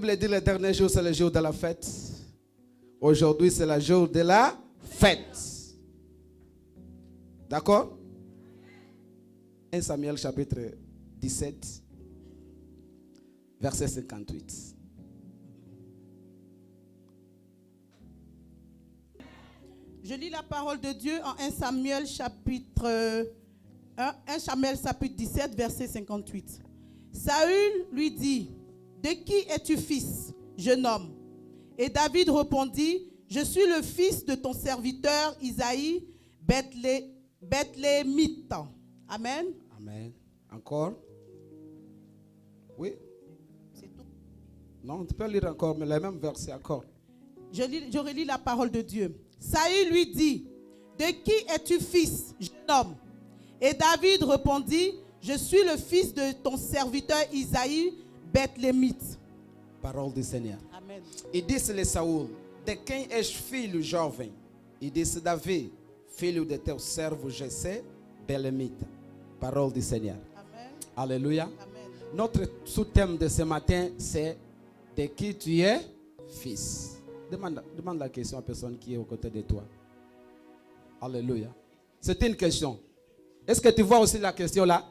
Bible dit le dernier jour, c'est le jour de la fête. Aujourd'hui, c'est le jour de la fête. D'accord? 1 Samuel chapitre 17, verset 58. Je lis la parole de Dieu en 1 Samuel chapitre 17, verset 58. Saül lui dit, « De qui es-tu fils, jeune homme ?» Et David répondit, « Je suis le fils de ton serviteur Isaïe, Bethléemite. » Amen. Amen. Encore? Oui? C'est tout. Non, tu peux lire encore, mais le même verset encore. Je relis la parole de Dieu. Saül lui dit, « De qui es-tu fils, jeune homme ?» Et David répondit, « Je suis le fils de ton serviteur Isaïe, Bethléemite. » Parole du Seigneur. Amen. E disse-lhe Saul, de quem és filho, jovem? E disse Davi, filho de teu servo Jessé, Belemita. Parole du Seigneur. Amen. Alléluia. Amen. Notre sous-thème de ce matin, c'est de qui tu es fils. Demande la question à la personne qui est aux côtés de toi. Alléluia. C'est une question. Est-ce que tu vois aussi la question là?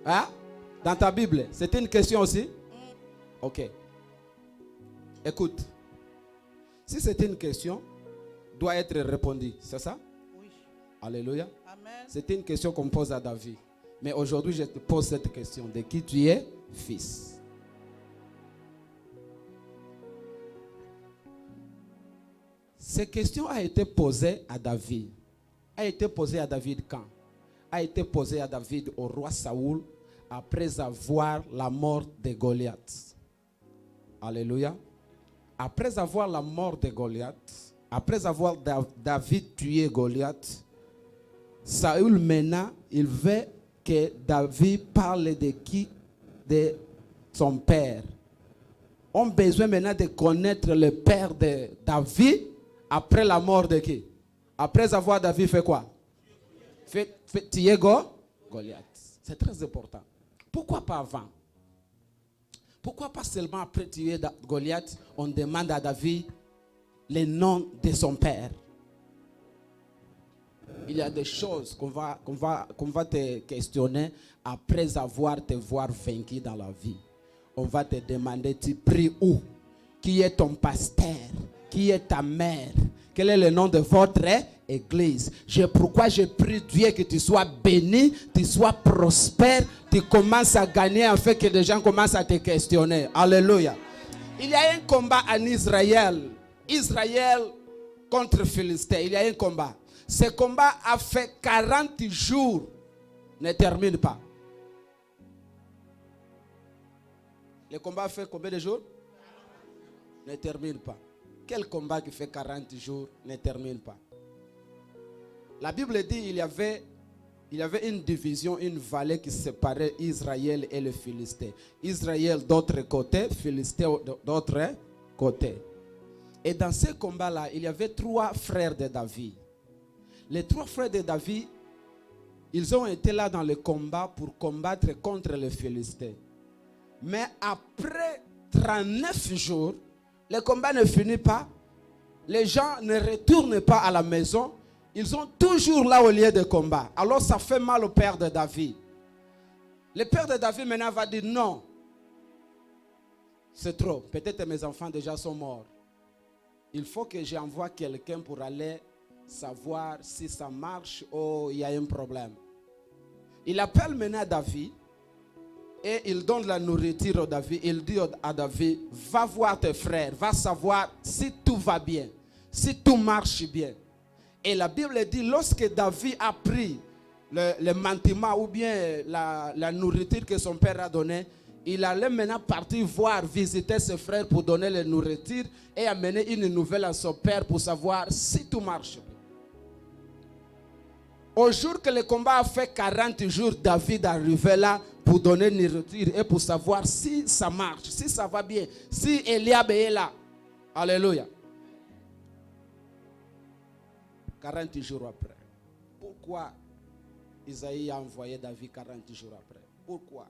Hein? Dans ta Bible, c'est une question aussi? Ok. Écoute. Si c'est une question, doit être répondue. C'est ça? Oui. Alléluia. Amen. C'était une question qu'on pose à David. Mais aujourd'hui, je te pose cette question. De qui tu es fils? Cette question a été posée à David. A été posée à David quand? A été posée à David au roi Saoul après avoir la mort de Goliath. Alléluia. Après avoir la mort de Goliath, après avoir David tué Goliath, Saül maintenant, il veut que David parle de qui? De son père. On a besoin maintenant de connaître le père de David après la mort de qui? Après avoir David fait quoi? Fait tuer Goliath. C'est très important. Pourquoi pas avant? Pourquoi pas seulement après tuer Goliath, on demande à David le nom de son père? Il y a des choses qu'on va te questionner après avoir te voir vaincu dans la vie. On va te demander, tu pries où? Qui est ton pasteur? Qui est ta mère? Quel est le nom de votre église? Pourquoi je prie Dieu que tu sois béni, tu sois prospère, tu commences à gagner afin que les gens commencent à te questionner. Alléluia. Il y a un combat en Israël. Israël contre Philistin. Il y a un combat. Ce combat a fait 40 jours. Ne termine pas. Le combat a fait combien de jours? Ne termine pas. Quel combat qui fait 40 jours ne termine pas? La Bible dit qu'il y avait une division, une vallée qui séparait Israël et le Philistin. Israël d'autre côté, Philistin d'autre côté. Et dans ce combat-là, il y avait 3 frères de David. Les 3 frères de David, ils ont été là dans le combat pour combattre contre les Philistins. Mais après 39 jours, le combat ne finit pas. Les gens ne retournent pas à la maison. Ils sont toujours là au lieu de combat. Alors ça fait mal au père de David. Le père de David maintenant va dire non. C'est trop. Peut-être mes enfants déjà sont morts. Il faut que j'envoie quelqu'un pour aller savoir si ça marche ou il y a un problème. Il appelle maintenant David. Et il donne la nourriture à David. Il dit à David, va voir tes frères, va savoir si tout va bien, si tout marche bien. Et la Bible dit, lorsque David a pris le mantiment ou bien la nourriture que son père a donnée, il allait maintenant partir voir, visiter ses frères pour donner la nourriture et amener une nouvelle à son père pour savoir si tout marche bien. Au jour que le combat a fait 40 jours, David est arrivé là pour donner une nourriture et pour savoir si ça marche, si ça va bien, si Eliab est là. Alléluia. 40 jours après. Pourquoi Isaïe a envoyé David 40 jours après? Pourquoi?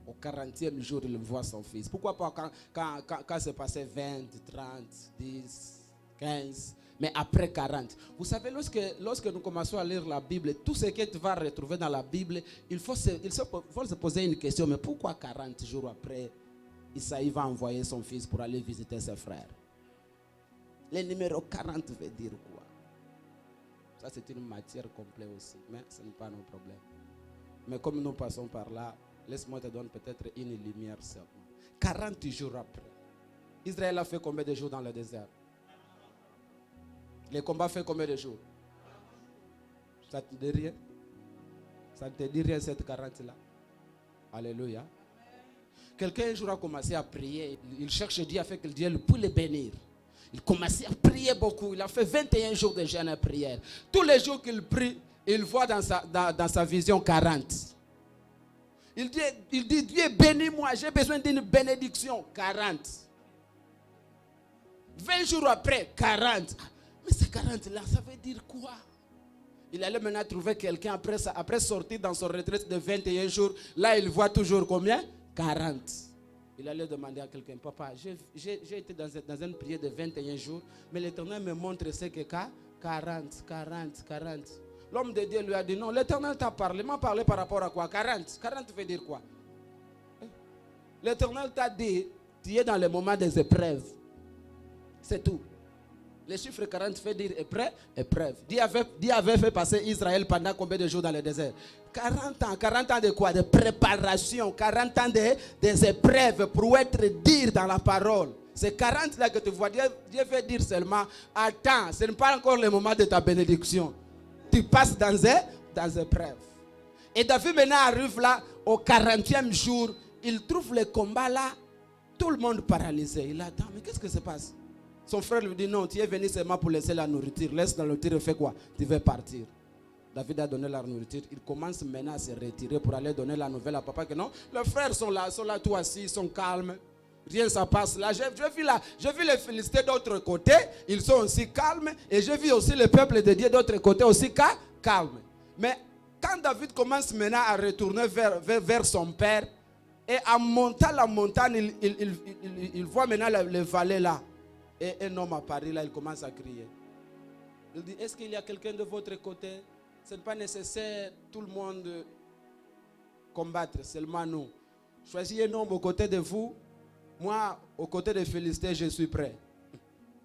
Au 40e jour, il voit son fils. Pourquoi pas quand c'est passé 20, 30, 10, 15, mais après 40. Vous savez, lorsque nous commençons à lire la Bible, tout ce que tu vas retrouver dans la Bible, il faut se poser une question. Mais pourquoi 40 jours après, Isaïe va envoyer son fils pour aller visiter ses frères? Le numéro 40 veut dire quoi? Ça, c'est une matière complète aussi, mais ce n'est pas nos problèmes. Mais comme nous passons par là, laisse-moi te donner peut-être une lumière seulement. 40 jours après, Israël a fait combien de jours dans le désert? Les combats fait combien de jours? Ça te dit rien? Ça ne te dit rien cette 40-là? Alléluia. Quelqu'un un jour a commencé à prier. Il cherche Dieu afin que Dieu puisse le bénir. Il commençait à prier beaucoup. Il a fait 21 jours de jeûne et prière. Tous les jours qu'il prie, il voit dans sa vision 40. Il dit, Dieu bénis-moi, j'ai besoin d'une bénédiction. 40. 20 jours après, 40. Mais ces 40-là, ça veut dire quoi? Il allait maintenant trouver quelqu'un après sortir dans son retraite de 21 jours. Là, il voit toujours combien? 40. Il allait demander à quelqu'un, papa, j'ai été dans une prière de 21 jours, mais l'Éternel me montre ce que 40. L'homme de Dieu lui a dit, non, l'Éternel t'a parlé, m'a parlé par rapport à quoi? 40. 40 veut dire quoi? L'Éternel t'a dit, tu es dans le moment des épreuves. C'est tout. Le chiffre 40 fait dire épreuve. Dieu avait fait passer Israël pendant combien de jours dans le désert? 40 ans. 40 ans de quoi? De préparation. 40 ans des épreuves pour être dire dans la parole. C'est 40 là que tu vois. Dieu veut dire seulement, attends, ce n'est pas encore le moment de ta bénédiction. Tu passes dans épreuve. Et David maintenant arrive là, au 40e jour, il trouve le combat là, tout le monde paralysé. Il attend, mais qu'est-ce que se passe? Son frère lui dit, non, tu es venu seulement pour laisser la nourriture. Laisse la nourriture et fais quoi? Tu veux partir. David a donné la nourriture. Il commence maintenant à se retirer pour aller donner la nouvelle à papa que non, les frères sont là tout assis, ils sont calmes. Rien ne se passe là. J'ai vu les Philistins d'autre côté, ils sont aussi calmes. Et j'ai vu aussi le peuple de Dieu d'autre côté aussi calme. Mais quand David commence maintenant à retourner vers son père, et en montant la montagne, il voit maintenant les vallées là. Et un homme apparaît là, il commence à crier. Il dit, est-ce qu'il y a quelqu'un de votre côté? Ce n'est pas nécessaire tout le monde combattre, seulement nous. Choisissez un homme aux côtés de vous. Moi, aux côtés des Philistins, je suis prêt.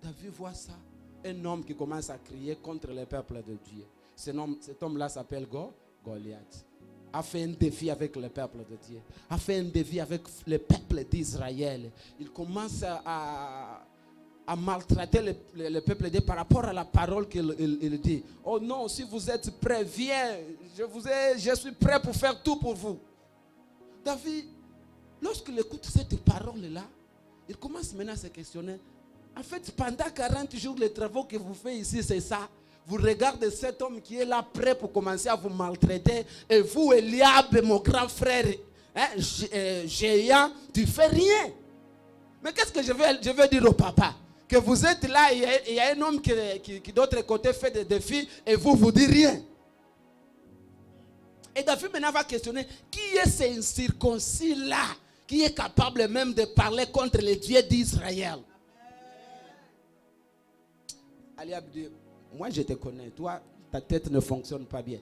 David voit ça. Un homme qui commence à crier contre le peuple de Dieu. Cet homme-là s'appelle Goliath. A fait un défi avec le peuple de Dieu. A fait un défi avec le peuple d'Israël. Il commence à maltraiter le peuple de Dieu par rapport à la parole qu'il dit. Oh non, si vous êtes prêts, viens. Je suis prêt pour faire tout pour vous. David, lorsqu'il écoute cette parole-là, il commence maintenant à se questionner. En fait, pendant 40 jours, les travaux que vous faites ici, c'est ça. Vous regardez cet homme qui est là prêt pour commencer à vous maltraiter. Et vous, Eliab, mon grand frère, géant, tu fais rien. Mais qu'est-ce que je veux dire au papa? Que vous êtes là, il y a un homme qui d'autre côté fait des défis et vous dites rien. Et David maintenant va questionner, qui est ce incirconcis-là qui est capable même de parler contre les dieux d'Israël? Eliab dit, moi je te connais, toi ta tête ne fonctionne pas bien.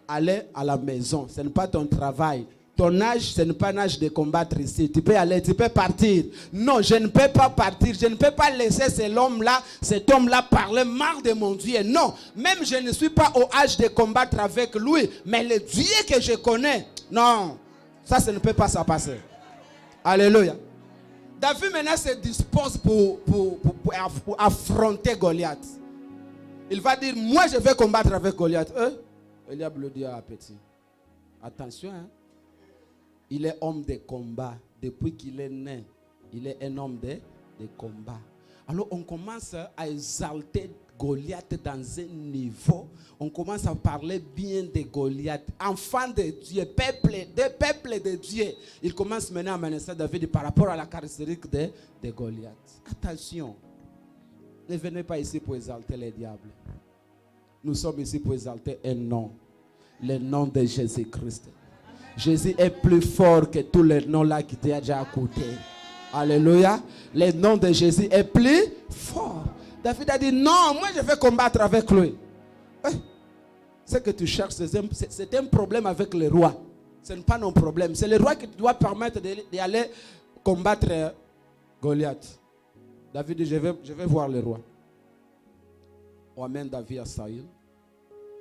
Allez à la maison, ce n'est pas ton travail. Ton âge, ce n'est pas un âge de combattre ici. Tu peux aller, tu peux partir. Non, je ne peux pas partir. Je ne peux pas laisser cet homme-là parler mal de mon Dieu. Non, même je ne suis pas au âge de combattre avec lui. Mais le Dieu que je connais, non, ça ne peut pas se passer. Alléluia. David maintenant se dispose pour affronter Goliath. Il va dire, moi je vais combattre avec Goliath. Eliab le dit à petit. Attention, hein. Il est homme de combat. Depuis qu'il est né, il est un homme de combat. Alors on commence à exalter Goliath dans un niveau. On commence à parler bien de Goliath. Enfant de Dieu, peuple de Dieu. Il commence maintenant à menacer David par rapport à la caractéristique de Goliath. Attention. Ne venez pas ici pour exalter les diables. Nous sommes ici pour exalter un nom. Le nom de Jésus-Christ. Jésus est plus fort que tous les noms là qui t'ont déjà coûté. Alléluia. Le nom de Jésus est plus fort. David a dit non, moi je vais combattre avec lui. Ce que tu cherches, c'est un problème avec le roi. Ce n'est pas non problème. C'est le roi qui doit permettre d'aller combattre Goliath. David dit, je vais voir le roi. On amène David à Saïl.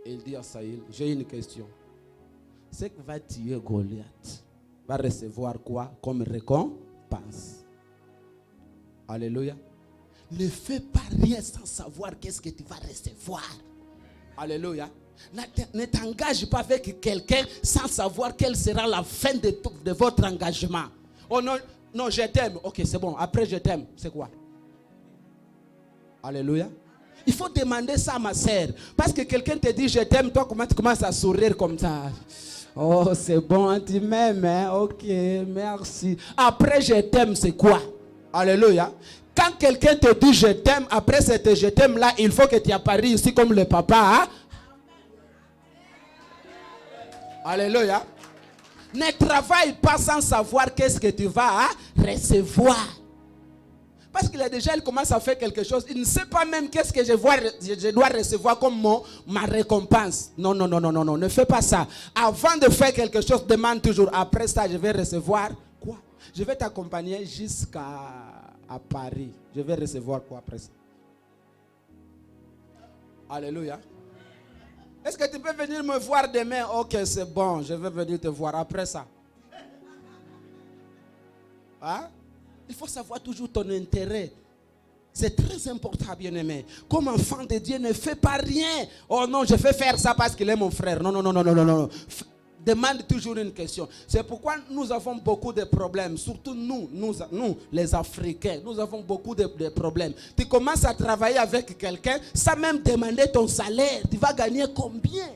Et il dit à Saïl, j'ai une question. Ce qui va tuer Goliath va recevoir quoi comme récompense? Alléluia. Ne fais pas rien sans savoir qu'est-ce que tu vas recevoir. Alléluia. Ne t'engage pas avec quelqu'un sans savoir quelle sera la fin de votre engagement. Oh non, non, je t'aime. Ok, c'est bon. Après, je t'aime. C'est quoi? Alléluia. Il faut demander ça à ma sœur. Parce que quelqu'un te dit je t'aime, toi, comment tu commences à sourire comme ça? Oh, c'est bon, tu m'aimes, hein? Ok, merci. Après, je t'aime, c'est quoi? Alléluia. Quand quelqu'un te dit je t'aime, après cet je t'aime là, il faut que tu apparaisses ici comme le papa. Hein? Alléluia. Ne travaille pas sans savoir qu'est-ce que tu vas recevoir. Parce qu'il a déjà, il commence à faire quelque chose. Il ne sait pas même qu'est-ce que je dois recevoir comme ma récompense. Non, non, non, non, non, non. Ne fais pas ça. Avant de faire quelque chose, demande toujours. Après ça, je vais recevoir quoi? Je vais t'accompagner jusqu'à Paris. Je vais recevoir quoi après ça? Alléluia. Est-ce que tu peux venir me voir demain? Ok, c'est bon. Je vais venir te voir après ça. Hein? Il faut savoir toujours ton intérêt. C'est très important, bien-aimé. Comme enfant de Dieu, ne fais pas rien. Oh non, je vais faire ça parce qu'il est mon frère. Non, non, non, non, non, non, non. Demande toujours une question. C'est pourquoi nous avons beaucoup de problèmes. Surtout nous, les Africains, nous avons beaucoup de problèmes. Tu commences à travailler avec quelqu'un sans même demander ton salaire. Tu vas gagner combien?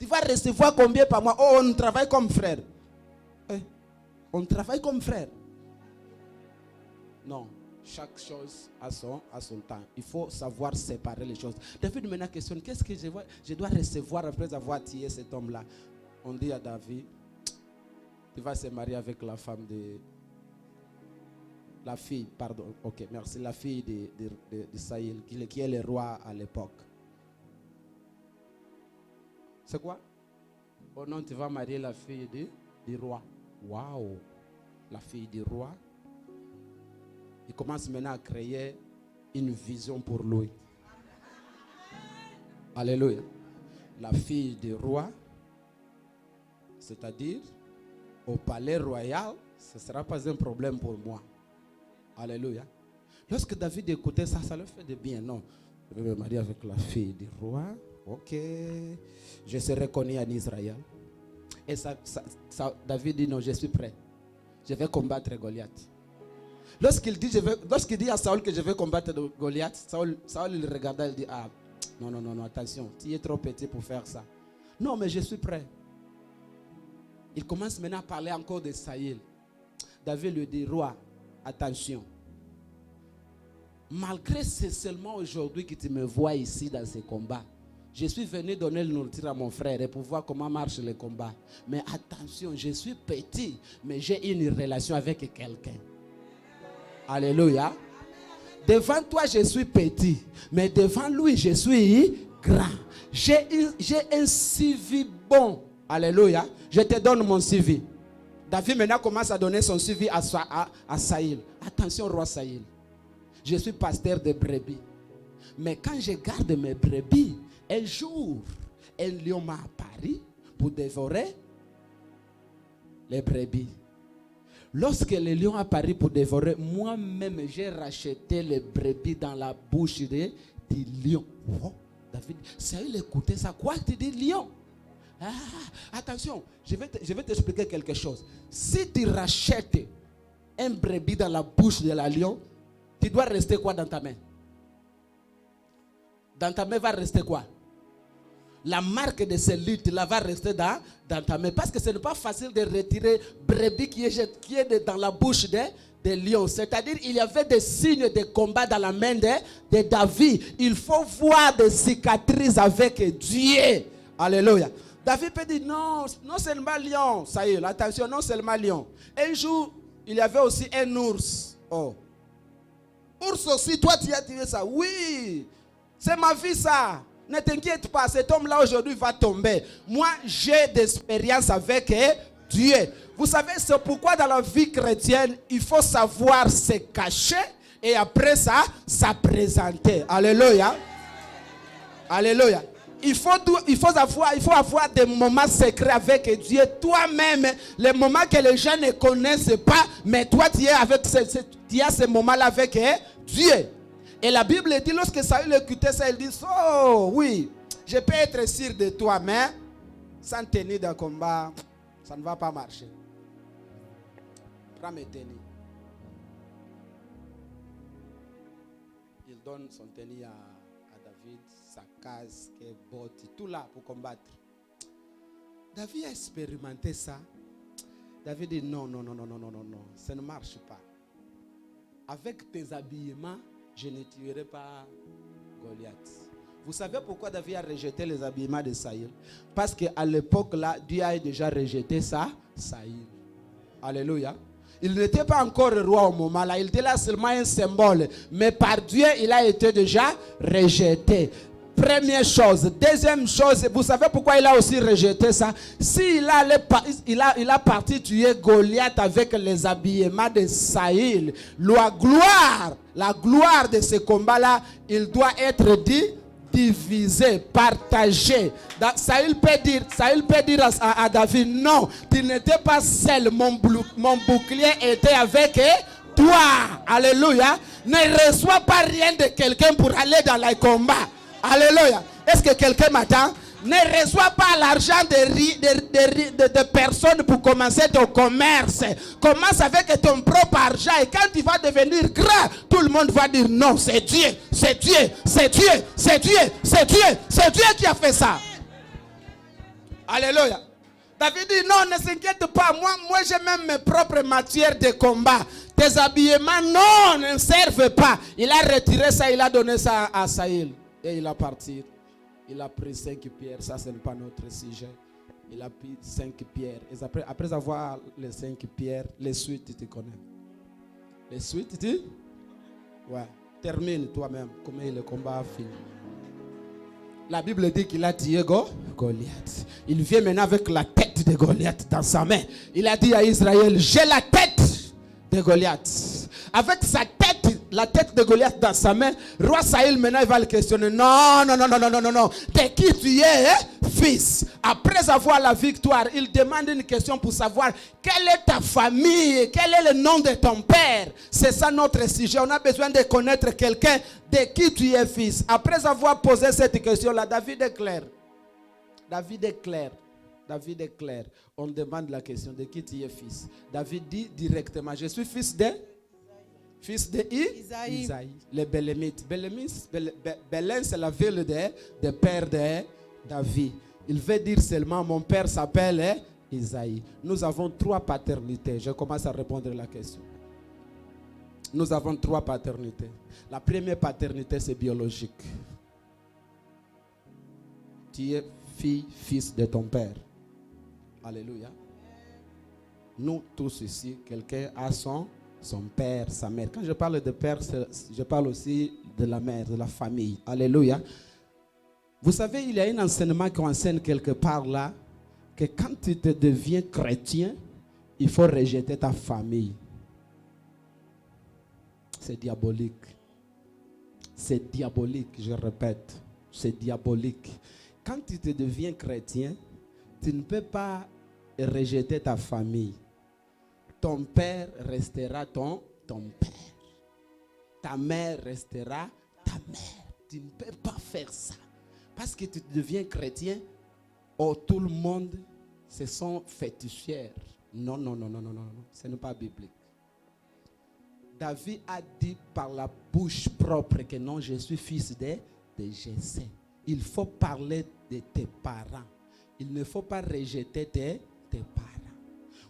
Tu vas recevoir combien par mois? Oh, on travaille comme frère. On travaille comme frère. Non, chaque chose a son temps. Il faut savoir séparer les choses. David maintenant questionne, qu'est-ce que je dois recevoir après avoir tué cet homme-là? On dit à David, tu vas se marier avec la femme de... La fille, pardon, ok, merci, la fille de Saïl, qui est le roi à l'époque. C'est quoi? Oh non, tu vas marier la fille du roi. Waouh! La fille du roi. Il commence maintenant à créer une vision pour lui. Alléluia. La fille du roi, c'est-à-dire au palais royal, ce ne sera pas un problème pour moi. Alléluia. Lorsque David écoutait ça, ça le fait de bien. Non, je vais me marier avec la fille du roi. Ok. Je serai connu en Israël. Et David dit non, je suis prêt. Je vais combattre Goliath. Lorsqu'il dit à Saül que je vais combattre Goliath, Saül il regarda, il dit ah, non, non, non, non, attention, tu es trop petit pour faire ça. Non, mais je suis prêt. Il commence maintenant à parler encore de Saïl. David lui dit, roi, attention. Malgré c'est seulement aujourd'hui que tu me vois ici dans ces combats. Je suis venu donner le nourriture à mon frère et pour voir comment marche le combat. Mais attention, je suis petit, mais j'ai une relation avec quelqu'un. Alléluia. Devant toi, je suis petit, mais devant lui, je suis grand. J'ai un suivi bon. Alléluia. Je te donne mon suivi. David maintenant commence à donner son suivi à Saïl. Attention, roi Saïl. Je suis pasteur de brebis. Mais quand je garde mes brebis, un jour, un lion m'a apparu pour dévorer les brebis. Lorsque le lion a apparu pour dévorer, moi-même, j'ai racheté les brebis dans la bouche du lion. Oh, David, Saïl écoutait ça. Quoi, tu dis lion? Ah, attention, je vais t'expliquer quelque chose. Si tu rachètes un brebis dans la bouche de la lion, tu dois rester quoi dans ta main? Dans ta main va rester quoi? La marque de ce lutte là va rester dans ta main. Parce que ce n'est pas facile de retirer brebis qui est dans la bouche de lion. C'est-à-dire il y avait des signes de combat dans la main de David. Il faut voir des cicatrices avec Dieu. Alléluia. David peut dire non, non seulement lion, ça y est, attention, non seulement lion. Un jour, il y avait aussi un ours. Oh. Ours aussi, toi tu as tiré ça. Oui, c'est ma vie ça. Ne t'inquiète pas, cet homme-là aujourd'hui va tomber. Moi, j'ai d'expérience avec Dieu. Vous savez, c'est pourquoi dans la vie chrétienne, il faut savoir se cacher et après ça, se présenter. Alléluia. Alléluia. Il faut avoir des moments secrets avec Dieu. Toi-même, les moments que les gens ne connaissent pas, mais toi, tu as ces moments-là avec Dieu. Et la Bible dit, lorsque Saül écoutait ça, il dit, oh oui, je peux être sûr de toi, mais sans tenir de combat, ça ne va pas marcher. Prends mes tenues. Il donne son tenue à David, sa casque, bottes, tout là pour combattre. David a expérimenté ça. David dit non, ça ne marche pas. Avec tes habillements, je ne tuerai pas Goliath. Vous savez pourquoi David a rejeté les habillements de Saül? Parce qu'à l'époque là, Dieu a déjà rejeté ça, Saül. Alléluia. Il n'était pas encore roi au moment là, il était là seulement un symbole. Mais par Dieu, il a été déjà rejeté. Première chose. Deuxième chose, vous savez pourquoi il a aussi rejeté ça? S'il il a parti tuer Goliath avec les habillements de Saül, la gloire de ce combat-là, il doit être divisé, partagé. Saül peut dire à David, non, tu n'étais pas seul, mon bouclier était avec toi. Alléluia. Ne reçois pas rien de quelqu'un pour aller dans les combats. Alléluia. Est-ce que quelqu'un m'attend? Ne reçois pas l'argent de personnes pour commencer ton commerce. Commence avec ton propre argent. Et quand tu vas devenir grand, tout le monde va dire non, c'est Dieu, c'est Dieu, c'est Dieu, c'est Dieu, c'est Dieu, c'est Dieu qui a fait ça. Alléluia. David dit non, ne s'inquiète pas. Moi j'ai même mes propres matières de combat. Tes habillements, non, ne servent pas. Il a retiré ça, il a donné ça à Saül. Et il a parti. Il a pris 5 pierres. Ça, ce n'est pas notre sujet. Il a pris 5 pierres. Et après avoir les 5 pierres, les suites, tu connais. Les suites, tu? Ouais. Termine toi-même. Comment le combat a fini. La Bible dit qu'il a tué Goliath. Il vient maintenant avec la tête de Goliath dans sa main. Il a dit à Israël, j'ai la tête de Goliath. Avec sa tête, la tête de Goliath dans sa main, roi Saül maintenant il va le questionner. Non. De qui tu es, fils? Après avoir la victoire, il demande une question pour savoir quelle est ta famille, quel est le nom de ton père. C'est ça notre sujet. On a besoin de connaître quelqu'un de qui tu es fils. Après avoir posé cette question-là, David est clair. David est clair. On demande la question de qui tu es fils. David dit directement, je suis fils de Isaïe. Les Bélémites. Bélem, c'est la ville de père de David. Il veut dire seulement, mon père s'appelle Isaïe. Nous avons 3 paternités. Je commence à répondre à la question. Nous avons 3 paternités. La première paternité, c'est biologique. Tu es fils de ton père. Alléluia. Nous tous ici, quelqu'un a son père, sa mère. Quand je parle de père, je parle aussi de la mère, de la famille. Alléluia. Vous savez, il y a un enseignement qu'on enseigne quelque part là, que quand tu te deviens chrétien, il faut rejeter ta famille. C'est diabolique. C'est diabolique, je répète. C'est diabolique. Quand tu te deviens chrétien, tu ne peux pas rejeter ta famille. Ton père restera ton père. Ta mère restera ta mère. Tu ne peux pas faire ça. Parce que tu deviens chrétien, tout le monde, ce sont fétichières. Non. Ce n'est pas biblique. David a dit par la bouche propre que non, je suis fils de Jessé. Il faut parler de tes parents. Il ne faut pas rejeter tes parents.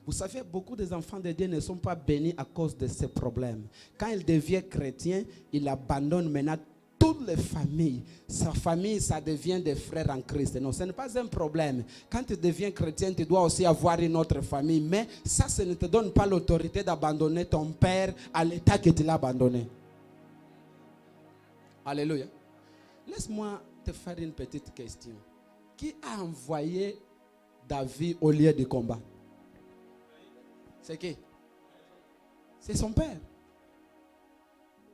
Vous savez, beaucoup des enfants de Dieu ne sont pas bénis à cause de ces problèmes. Quand ils deviennent chrétiens, ils abandonnent maintenant tout toutes les familles, sa famille, ça devient des frères en Christ. Non, ce n'est pas un problème. Quand tu deviens chrétien, tu dois aussi avoir une autre famille. Mais ça ne te donne pas l'autorité d'abandonner ton père à l'état que tu l'as abandonné. Alléluia. Laisse-moi te faire une petite question. Qui a envoyé David au lieu de combat? C'est qui? C'est son père.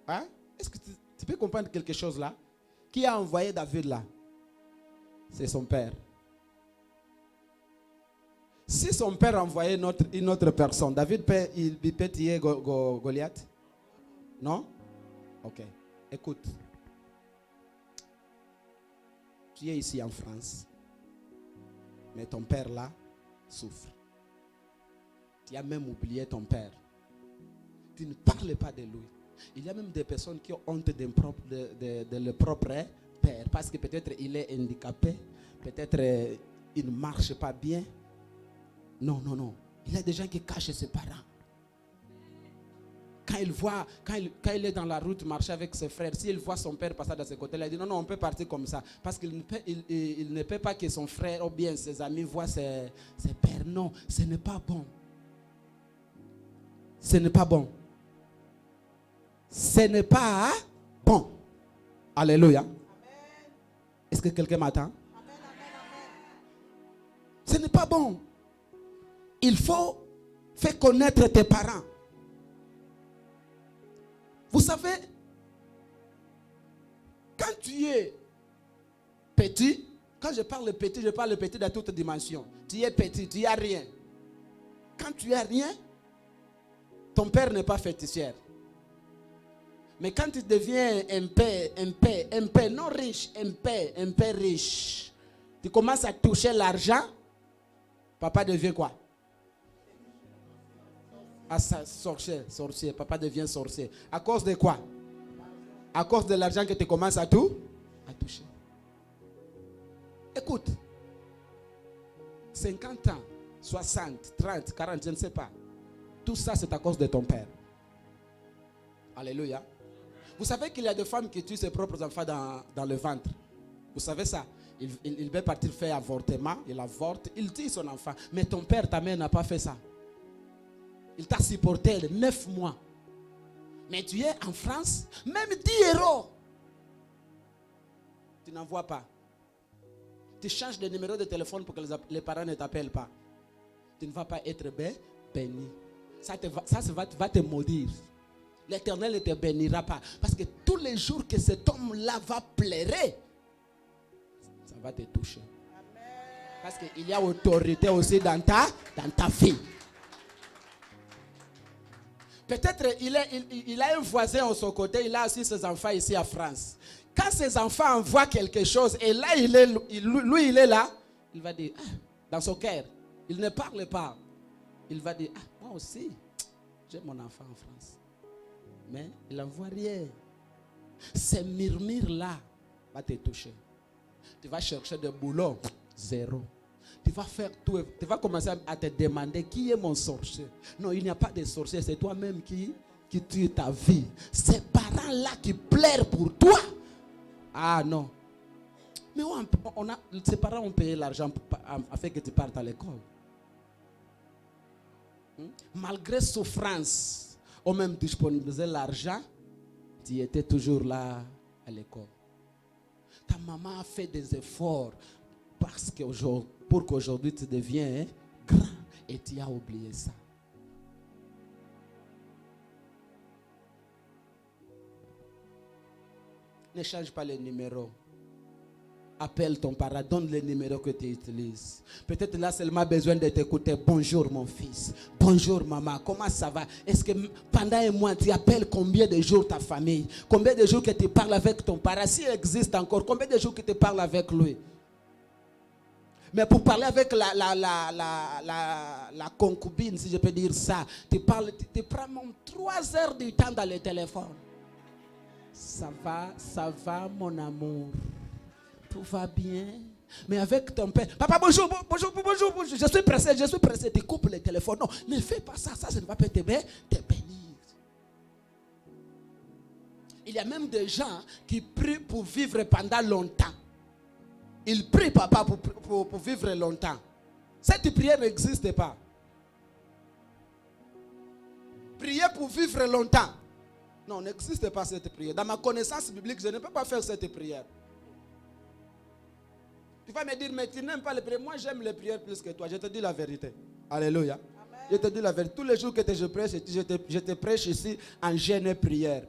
Hein? Est-ce que tu peux comprendre quelque chose là? Qui a envoyé David là? C'est son père. Si son père envoyait une autre personne, David peut tuer Goliath? Non? Ok. Écoute. Tu es ici en France. Mais ton père là souffre. Tu as même oublié ton père. Tu ne parles pas de lui. Il y a même des personnes qui ont honte de leur propre père. Parce que peut-être il est handicapé. Peut-être il ne marche pas bien. Non, non, non. Il y a des gens qui cachent ses parents. Quand il est dans la route, marcher avec ses frères, s'il voit son père passer de ce côté-là, il dit non, non, on peut partir comme ça. Parce qu'il ne peut pas que son frère ou bien ses amis voient ses pères. Non, ce n'est pas bon. Ce n'est pas bon. Ce n'est pas bon. Alléluia. Amen. Est-ce que quelqu'un m'attend? Amen, ce n'est pas bon. Il faut faire connaître tes parents. Vous savez, quand tu es petit, quand je parle petit dans toutes dimensions. Tu es petit, tu n'as rien. Quand tu n'as rien, ton père n'est pas féticheur. Mais quand tu deviens un peu, non riche, un peu riche, tu commences à toucher l'argent, papa devient quoi? Ah, sorcier, papa devient sorcier. À cause de quoi? À cause de l'argent que tu commences à toucher. Écoute, 50 ans, 60, 30, 40, je ne sais pas. Tout ça, c'est à cause de ton père. Alléluia. Vous savez qu'il y a des femmes qui tuent ses propres enfants dans le ventre. Vous savez ça? Il veut partir faire avortement, il avorte, il tue son enfant. Mais ton père, ta mère n'a pas fait ça. Il t'a supporté 9 mois. Mais tu es en France, même 10 €. Tu n'en vois pas. Tu changes de numéro de téléphone pour que les parents ne t'appellent pas. Tu ne vas pas être béni. Ça va te maudire. L'Éternel ne te bénira pas. Parce que tous les jours que cet homme-là va pleurer, ça va te toucher. Amen. Parce qu'il y a autorité aussi dans ta vie. Peut-être il a un voisin à son côté, il a aussi ses enfants ici en France. Quand ses enfants envoient quelque chose, et là, lui, il est là, il va dire, dans son cœur, il ne parle pas. Il va dire, moi aussi, j'ai mon enfant en France. Mais il n'envoie rien. Ces murmures-là vont te toucher. Tu vas chercher de boulot, 0. Tu vas faire tout, tu vas commencer à te demander qui est mon sorcier. Non, il n'y a pas de sorcier, c'est toi-même qui tue ta vie. Ces parents-là qui pleurent pour toi. Ah non. Mais ces parents ont payé l'argent afin que tu partes à l'école. Malgré souffrance, ont même disponibilisé l'argent, tu étais toujours là à l'école. Ta maman a fait des efforts pour qu'aujourd'hui tu deviens grand et tu as oublié ça. Ne change pas les numéros. Appelle ton parent, donne les numéros que tu utilises. Peut-être là seulement besoin de t'écouter. Bonjour mon fils. Bonjour maman. Comment ça va? Est-ce que pendant un mois tu appelles combien de jours ta famille? Combien de jours que tu parles avec ton parent? S'il existe encore, combien de jours que tu parles avec lui? Mais pour parler avec la concubine, si je peux dire ça, tu prends même 3 heures du temps dans le téléphone. Ça va mon amour. Tout va bien. Mais avec ton père, papa, bonjour. Je suis pressé. Tu coupes le téléphone. Non, ne fais pas ça. Ça ne va pas te bénir. Il y a même des gens qui prient pour vivre pendant longtemps. Ils prient, papa, pour vivre longtemps. Cette prière n'existe pas. Prier pour vivre longtemps. Non, n'existe pas cette prière. Dans ma connaissance biblique, je ne peux pas faire cette prière. Tu vas me dire, mais tu n'aimes pas les prières. Moi, j'aime les prières plus que toi. Je te dis la vérité. Alléluia. Amen. Je te dis la vérité. Tous les jours que je prêche, je te prêche ici en jeûne et prière.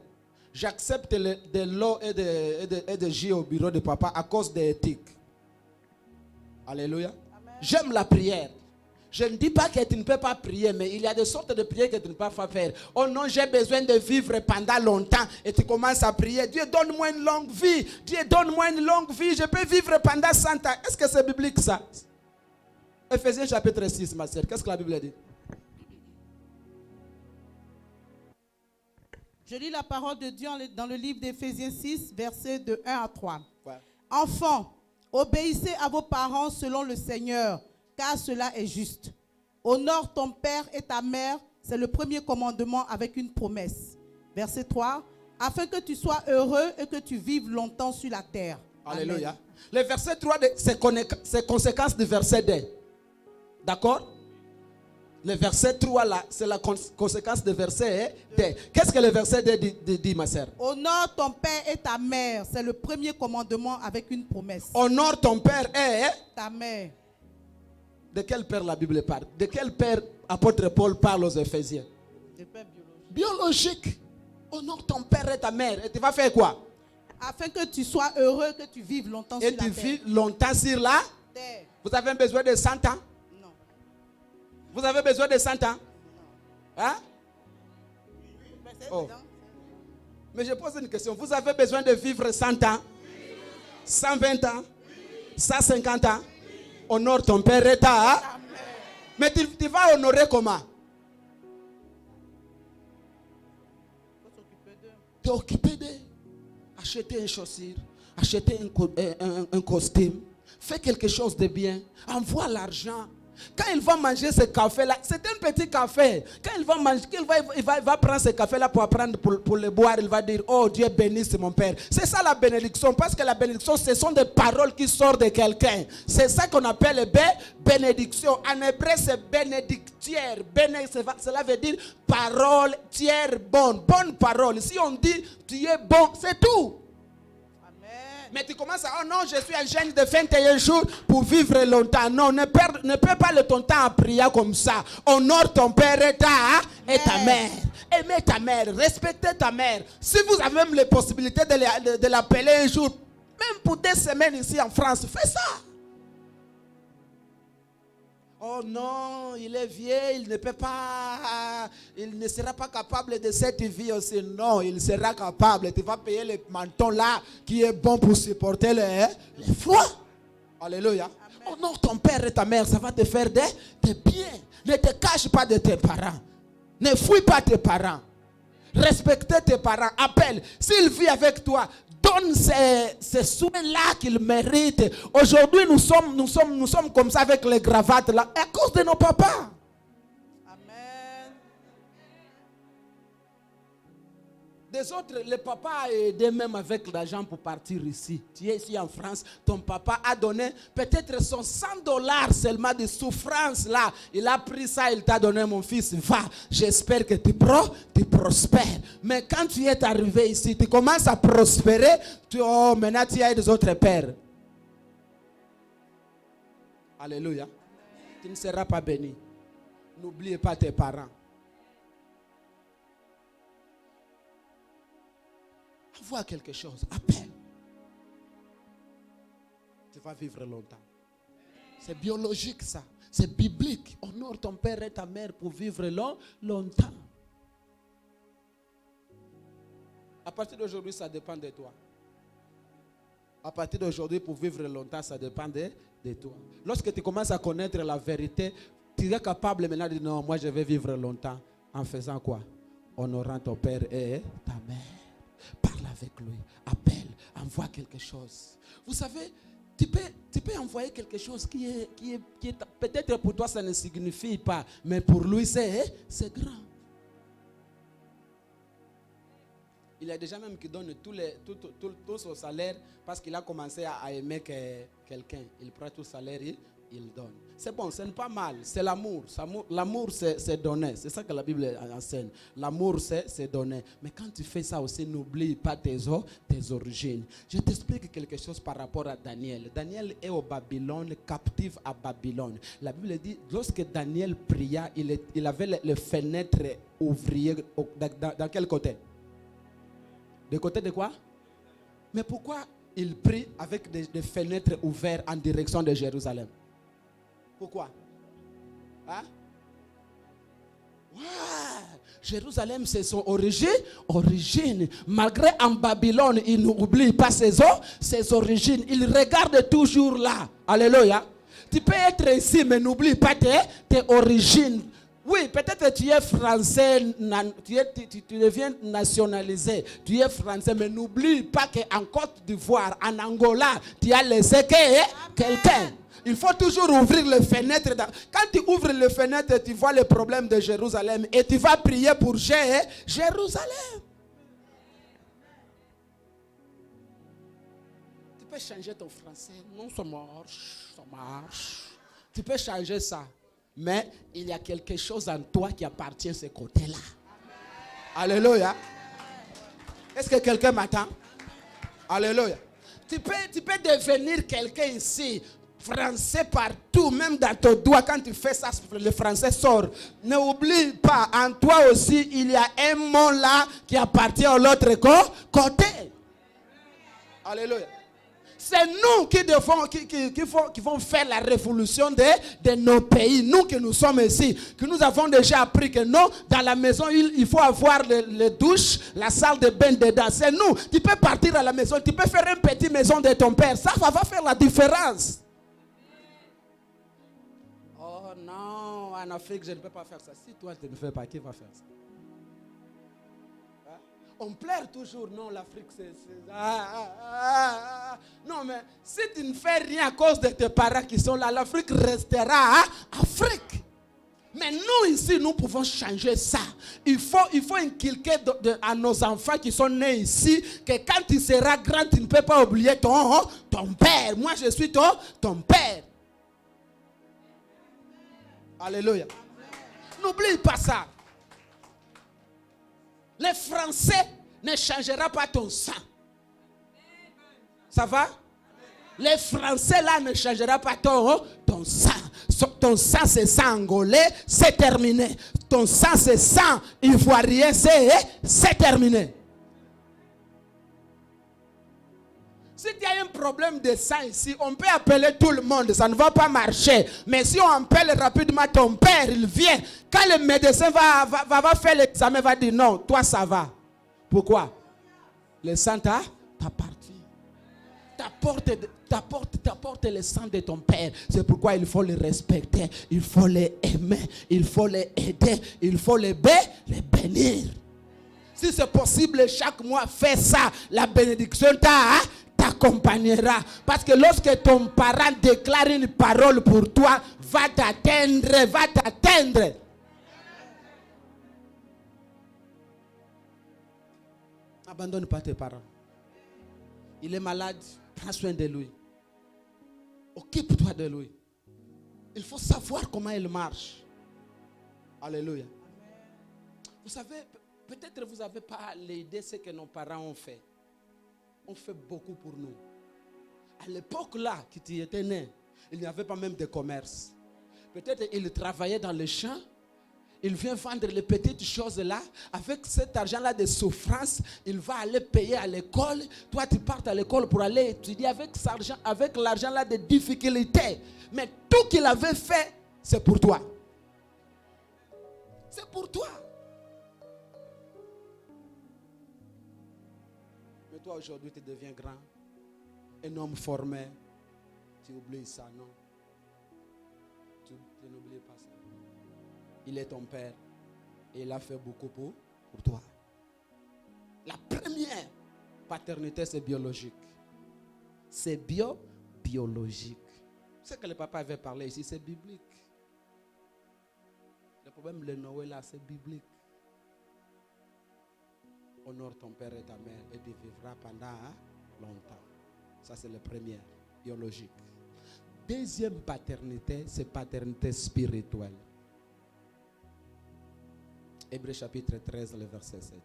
J'accepte de l'eau et de jus au bureau de papa à cause de l'éthique. Alléluia. Amen. J'aime la prière. Je ne dis pas que tu ne peux pas prier, mais il y a des sortes de prières que tu ne peux pas faire. Oh non, j'ai besoin de vivre pendant longtemps. Et tu commences à prier. Dieu, donne-moi une longue vie. Dieu, donne-moi une longue vie. Je peux vivre pendant 100 ans. Est-ce que c'est biblique ça? Ephésiens chapitre 6, ma sœur. Qu'est-ce que la Bible dit? Je lis la parole de Dieu dans le livre d'Éphésiens 6, versets de 1 à 3. Ouais. Enfants, obéissez à vos parents selon le Seigneur, car cela est juste. Honore ton père et ta mère, c'est le premier commandement avec une promesse. Verset 3, afin que tu sois heureux et que tu vives longtemps sur la terre. Alléluia. Amen. Le verset 3, c'est conséquence du verset 2. D'accord? Le verset 3 là, c'est la conséquence du verset 2. Qu'est-ce que le verset 2 dit, ma sœur? Honore ton père et ta mère, c'est le premier commandement avec une promesse. Honore ton père et ta mère. De quel père la Bible parle? De quel père apôtre Paul parle aux Éphésiens? De père biologique. Honore ton père et ta mère. Et tu vas faire quoi? Afin que tu sois heureux, que tu vives longtemps sur la terre. Et tu vis longtemps sur la terre. Vous avez besoin de 100 ans? Non. Vous avez besoin de 100 ans? Non. Hein? Oh. Mais je pose une question. Vous avez besoin de vivre 100 ans? 120 ans? 150 ans? Honore ton père et ta. Mais tu vas honorer comment? Tu es occupé de acheter une chaussure, acheter un costume, fais quelque chose de bien, envoie l'argent. Quand il va manger ce café-là, c'est un petit café. Quand il va manger, il va prendre ce café-là pour apprendre, pour le boire, il va dire, oh Dieu bénisse mon Père. C'est ça la bénédiction, parce que la bénédiction, ce sont des paroles qui sortent de quelqu'un. C'est ça qu'on appelle bénédiction. En hébreu, c'est bénédictière. Cela veut dire parole tiers bonne. Bonne parole. Si on dit, tu es bon, c'est tout. Mais tu commences à, oh non, je suis un jeune de 21 jours pour vivre longtemps. Non, ne perds pas ton temps à prier comme ça. Honore ton père et ta mère. Aimez ta mère, respectez ta mère. Si vous avez même les possibilités de l'appeler un jour, même pour des semaines ici en France, fais ça. Oh non, il est vieux, il ne peut pas, il ne sera pas capable de cette vie aussi. Non, il sera capable. Tu vas payer le menton là qui est bon pour supporter les froids. Alléluia. Oh non, ton père et ta mère, ça va te faire des biens. Ne te cache pas de tes parents. Ne fouille pas tes parents. Respectez tes parents. Appelle. S'il vit avec toi, donne ces soins-là qu'il mérite. Aujourd'hui, nous sommes comme ça avec les cravates là, à cause de nos papas. Amen. Des autres, le papa a aidé même avec l'argent pour partir ici. Tu es ici en France, ton papa a donné peut-être son $100 seulement de souffrance là. Il a pris ça, il t'a donné, mon fils, va. J'espère que tu prospères. Mais quand tu es arrivé ici, tu commences à prospérer. Maintenant tu as des autres pères. Alléluia. Tu ne seras pas béni. N'oubliez pas tes parents. Envoie quelque chose, appelle. Tu vas vivre longtemps. C'est biologique ça. C'est biblique. Honore ton père et ta mère pour vivre longtemps. À partir d'aujourd'hui, ça dépend de toi. À partir d'aujourd'hui, pour vivre longtemps, ça dépend de toi. Lorsque tu commences à connaître la vérité, tu es capable maintenant de dire non, moi je vais vivre longtemps. En faisant quoi? Honorant ton père et ta mère. Parle avec lui, appelle, envoie quelque chose. Vous savez, tu peux envoyer quelque chose qui est peut-être pour toi ça ne signifie pas, mais pour lui c'est grand. Il y a des gens même qui donnent tout son salaire parce qu'il a commencé à aimer quelqu'un. Il prend tout le salaire et il donne. C'est bon, ce n'est pas mal. C'est l'amour. L'amour, c'est donner. C'est ça que la Bible enseigne. L'amour, c'est donner. Mais quand tu fais ça aussi, n'oublie pas tes origines. Je t'explique quelque chose par rapport à Daniel. Daniel est au Babylone, captif à Babylone. La Bible dit, lorsque Daniel pria, il avait les fenêtres ouvrières. Dans quel côté? De côté de quoi? Mais pourquoi il prie avec des fenêtres ouvertes en direction de Jérusalem? Pourquoi? Hein? Ouais. Jérusalem, c'est son origine. Malgré en Babylone, il n'oublie pas ses origines. Il regarde toujours là. Alléluia. Tu peux être ici, mais n'oublie pas tes origines. Oui, peut-être tu es français, tu deviens nationalisé, tu es français, mais n'oublie pas qu'en Côte d'Ivoire, en Angola, tu as laissé quelqu'un. Il faut toujours ouvrir les fenêtres. Quand tu ouvres les fenêtres, tu vois les problèmes de Jérusalem et tu vas prier pour Jérusalem. Tu peux changer ton français. Non, ça marche. Tu peux changer ça. Mais il y a quelque chose en toi qui appartient à ce côté-là. Alléluia. Est-ce que quelqu'un m'attend? Alléluia. Tu peux devenir quelqu'un ici. Français partout, même dans ton doigt, quand tu fais ça, le français sort. N'oublie pas, en toi aussi, il y a un monde là qui appartient à l'autre côté. Alléluia. C'est nous qui vont faire la révolution de nos pays. Nous qui nous sommes ici, que nous avons déjà appris que non, dans la maison, il faut avoir les douches, la salle de bain dedans. C'est nous. Tu peux partir à la maison, tu peux faire une petite maison de ton père. Ça va faire la différence. Oh non, en Afrique, je ne peux pas faire ça. Si toi, tu ne fais pas, qui va faire ça? On pleure toujours, non, l'Afrique, c'est... Non, mais si tu ne fais rien à cause de tes parents qui sont là, l'Afrique restera Afrique. Mais nous, ici, nous pouvons changer ça. Il faut inculquer à nos enfants qui sont nés ici que quand tu seras grand, tu ne peux pas oublier ton père. Moi, je suis ton père. Alléluia. N'oublie pas ça. Les Français ne changeront pas ton sang. Ça va? Les Français là ne changeront pas ton sang. Ton sang c'est sang angolais, c'est terminé. Ton sang c'est sang ivoirien, c'est terminé. Si tu as un problème de sang ici, on peut appeler tout le monde, ça ne va pas marcher. Mais si on appelle rapidement ton père, il vient. Quand le médecin va faire l'examen, va dire non, toi ça va. Pourquoi? Le sang t'appartient. T'apporte le sang de ton père. C'est pourquoi il faut le respecter, il faut les aimer, il faut les aider, il faut les bénir. Si c'est possible, chaque mois, fais ça. La bénédiction t'accompagnera. Parce que lorsque ton parent déclare une parole pour toi, va t'atteindre. Abandonne pas tes parents. Il est malade, prends soin de lui. Occupe-toi de lui. Il faut savoir comment il marche. Alléluia. Vous savez, peut-être vous n'avez pas l'idée de ce que nos parents ont fait. On fait beaucoup pour nous. À l'époque là, que tu étais né, il n'y avait pas même de commerce. Peut-être il travaillait dans les champs. Il vient vendre les petites choses là. Avec cet argent-là de souffrance, il va aller payer à l'école. Toi, tu pars à l'école pour aller étudier avec l'argent-là de difficultés. Mais tout qu'il avait fait, c'est pour toi. C'est pour toi. Mais toi, aujourd'hui, tu deviens grand. Un homme formé. Tu oublies ça, non? Tu n'oublies pas ça. Il est ton père. Et il a fait beaucoup pour toi. La première paternité, c'est biologique. C'est biologique. Ce que le papa avait parlé ici, c'est biblique. Le problème de Noé là, c'est biblique. honore ton père et ta mère et tu vivras pendant longtemps. Ça, c'est le premier, biologique. Deuxième paternité, c'est paternité spirituelle. Hébreux chapitre 13, le verset 7.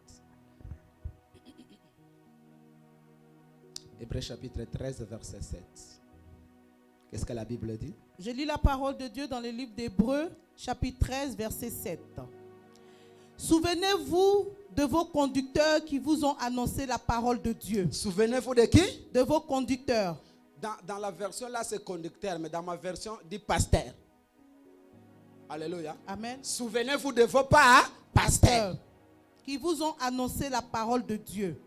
Hébreux chapitre 13, verset 7. Qu'est-ce que la Bible dit? Je lis la parole de Dieu dans le livre d'Hébreux, chapitre 13, verset 7. Souvenez-vous de vos conducteurs qui vous ont annoncé la parole de Dieu. Souvenez-vous de qui? De vos conducteurs. Dans la version là, c'est conducteur, mais dans ma version, dit pasteur. Alléluia. Amen. Souvenez-vous de vos pasteurs qui vous ont annoncé la parole de Dieu.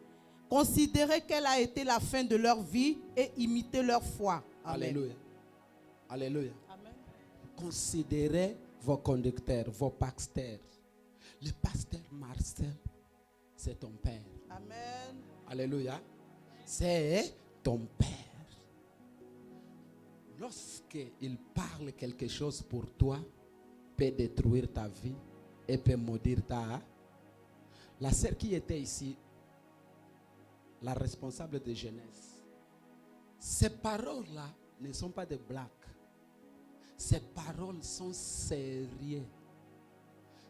Considérez quelle a été la fin de leur vie et imitez leur foi. Amen. Alléluia. Alléluia. Amen. Considérez vos conducteurs, vos pasteurs. Le pasteur Marcel, c'est ton père. Amen. Alléluia. C'est ton père. Lorsqu'il parle quelque chose pour toi, peut détruire ta vie et peut maudire ta... La sœur qui était ici, la responsable de jeunesse, ces paroles-là ne sont pas des blagues. Ces paroles sont sérieuses.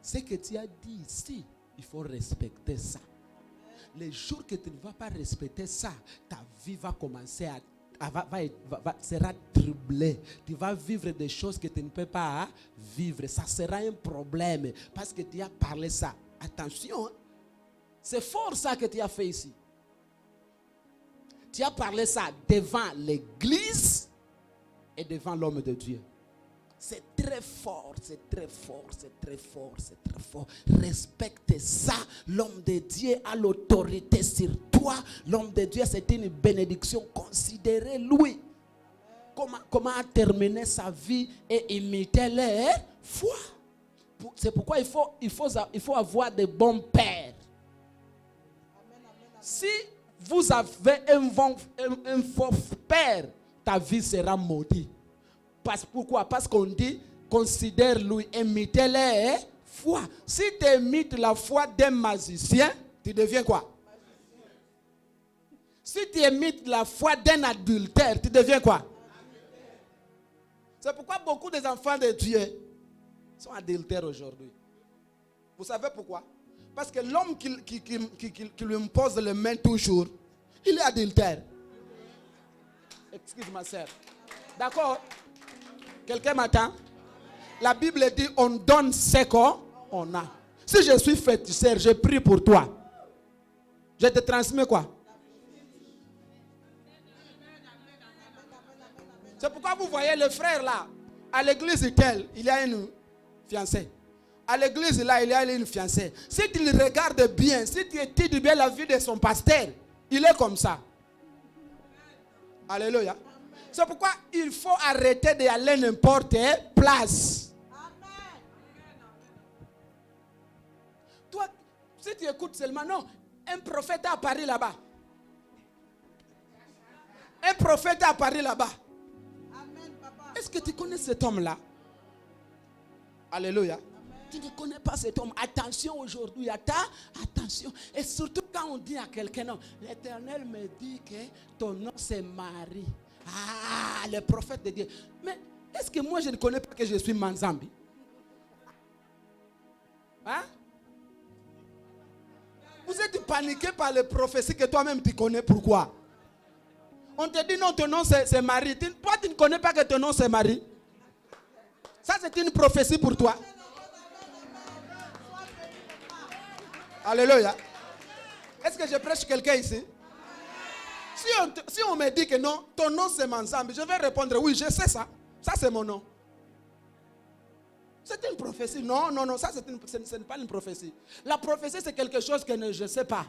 Ce que tu as dit ici, il faut respecter ça. Les jours que tu ne vas pas respecter ça, ta vie va commencer sera troublée. Tu vas vivre des choses que tu ne peux pas vivre. Ça sera un problème parce que tu as parlé ça. Attention, hein? C'est fort ça que tu as fait ici. Tu as parlé ça devant l'église et devant l'homme de Dieu. C'est très fort, c'est très fort, c'est très fort, c'est très fort. Respecte ça. L'homme de Dieu a l'autorité sur toi. L'homme de Dieu, c'est une bénédiction. Considérez-lui. Comment a terminé sa vie et imiter leur foi. C'est pourquoi il faut avoir de bons pères. Si vous avez un faux père, ta vie sera maudite. Pourquoi? Parce qu'on dit, considère-lui, imitez leur foi. Si tu imites la foi d'un magicien, tu deviens quoi? Si tu imites la foi d'un adultère, tu deviens quoi? C'est pourquoi beaucoup des enfants de Dieu sont adultères aujourd'hui. Vous savez pourquoi? Parce que l'homme qui lui impose les mains toujours, il est adultère. Excuse ma soeur. D'accord? Quelqu'un m'attend? La Bible dit on donne ce qu'on a. Si je suis féticheur, je prie pour toi. Je te transmets quoi? C'est pourquoi vous voyez le frère là. À l'église telle, il y a une fiancée. À l'église là, il y a une fiancée. Si tu le regardes bien, si tu étudies bien la vie de son pasteur, il est comme ça. Alléluia. C'est pourquoi il faut arrêter d'aller n'importe quelle place. Amen. Toi, si tu écoutes seulement, non, un prophète à Paris là-bas. Un prophète à Paris là-bas. Est-ce que tu connais cet homme-là? Alléluia. Amen. Tu ne connais pas cet homme. Attention aujourd'hui, attention. Et surtout quand on dit à quelqu'un, non, l'Éternel me dit que ton nom c'est Marie. Ah, le prophète de Dieu. Mais est-ce que moi je ne connais pas que je suis Manzambi? Hein? Vous êtes paniqué par les prophéties que toi-même tu connais. Pourquoi? On te dit non, ton nom c'est Marie. Toi tu ne connais pas que ton nom c'est Marie. Ça c'est une prophétie pour toi. Alléluia. Est-ce que je prêche quelqu'un ici? Si on me dit que non, ton nom c'est Manzambi, je vais répondre oui, je sais ça. Ça c'est mon nom. C'est une prophétie. Non, ça ce n'est pas une prophétie. La prophétie c'est quelque chose que je ne sais pas.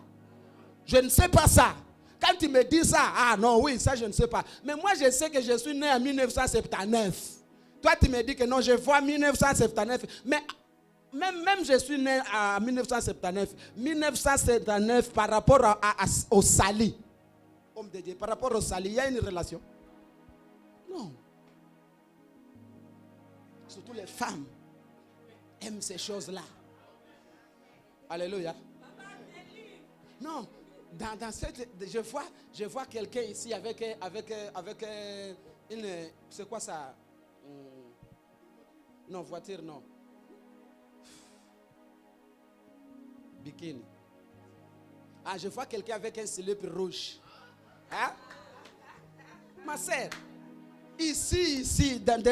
Je ne sais pas ça. Quand tu me dis ça, ah non, oui, ça je ne sais pas. Mais moi je sais que je suis né en 1979. Toi tu me dis que non, je vois 1979. Mais même je suis né en 1979. 1979 par rapport au Sali. Homme de Dieu, par rapport au Sali, il y a une relation? Non. Surtout les femmes aiment ces choses-là. Alléluia. Non, dans cette, je vois quelqu'un ici avec une, c'est quoi ça? Non, voiture, non. Bikini. Ah, je vois quelqu'un avec un slip rouge. Hein? Ma sœur, ici, dans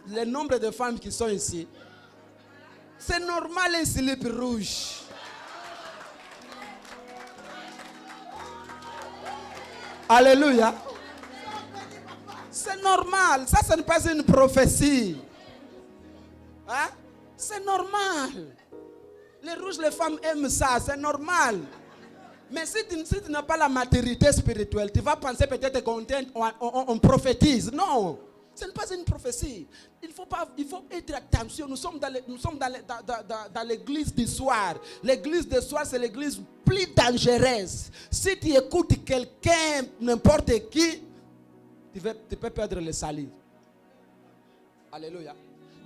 le nombre de femmes qui sont ici, c'est normal un slip rouge. Alléluia. C'est normal. Ça n'est pas une prophétie. Hein? C'est normal. Les rouges, les femmes aiment ça. C'est normal. Mais si tu n'as pas la maturité spirituelle, tu vas penser peut-être qu'on prophétise. Non. Ce n'est pas une prophétie. Il faut être attention. Nous sommes dans l'église du soir. L'église du soir, c'est l'église plus dangereuse. Si tu écoutes quelqu'un, n'importe qui, tu peux perdre le salut. Alléluia.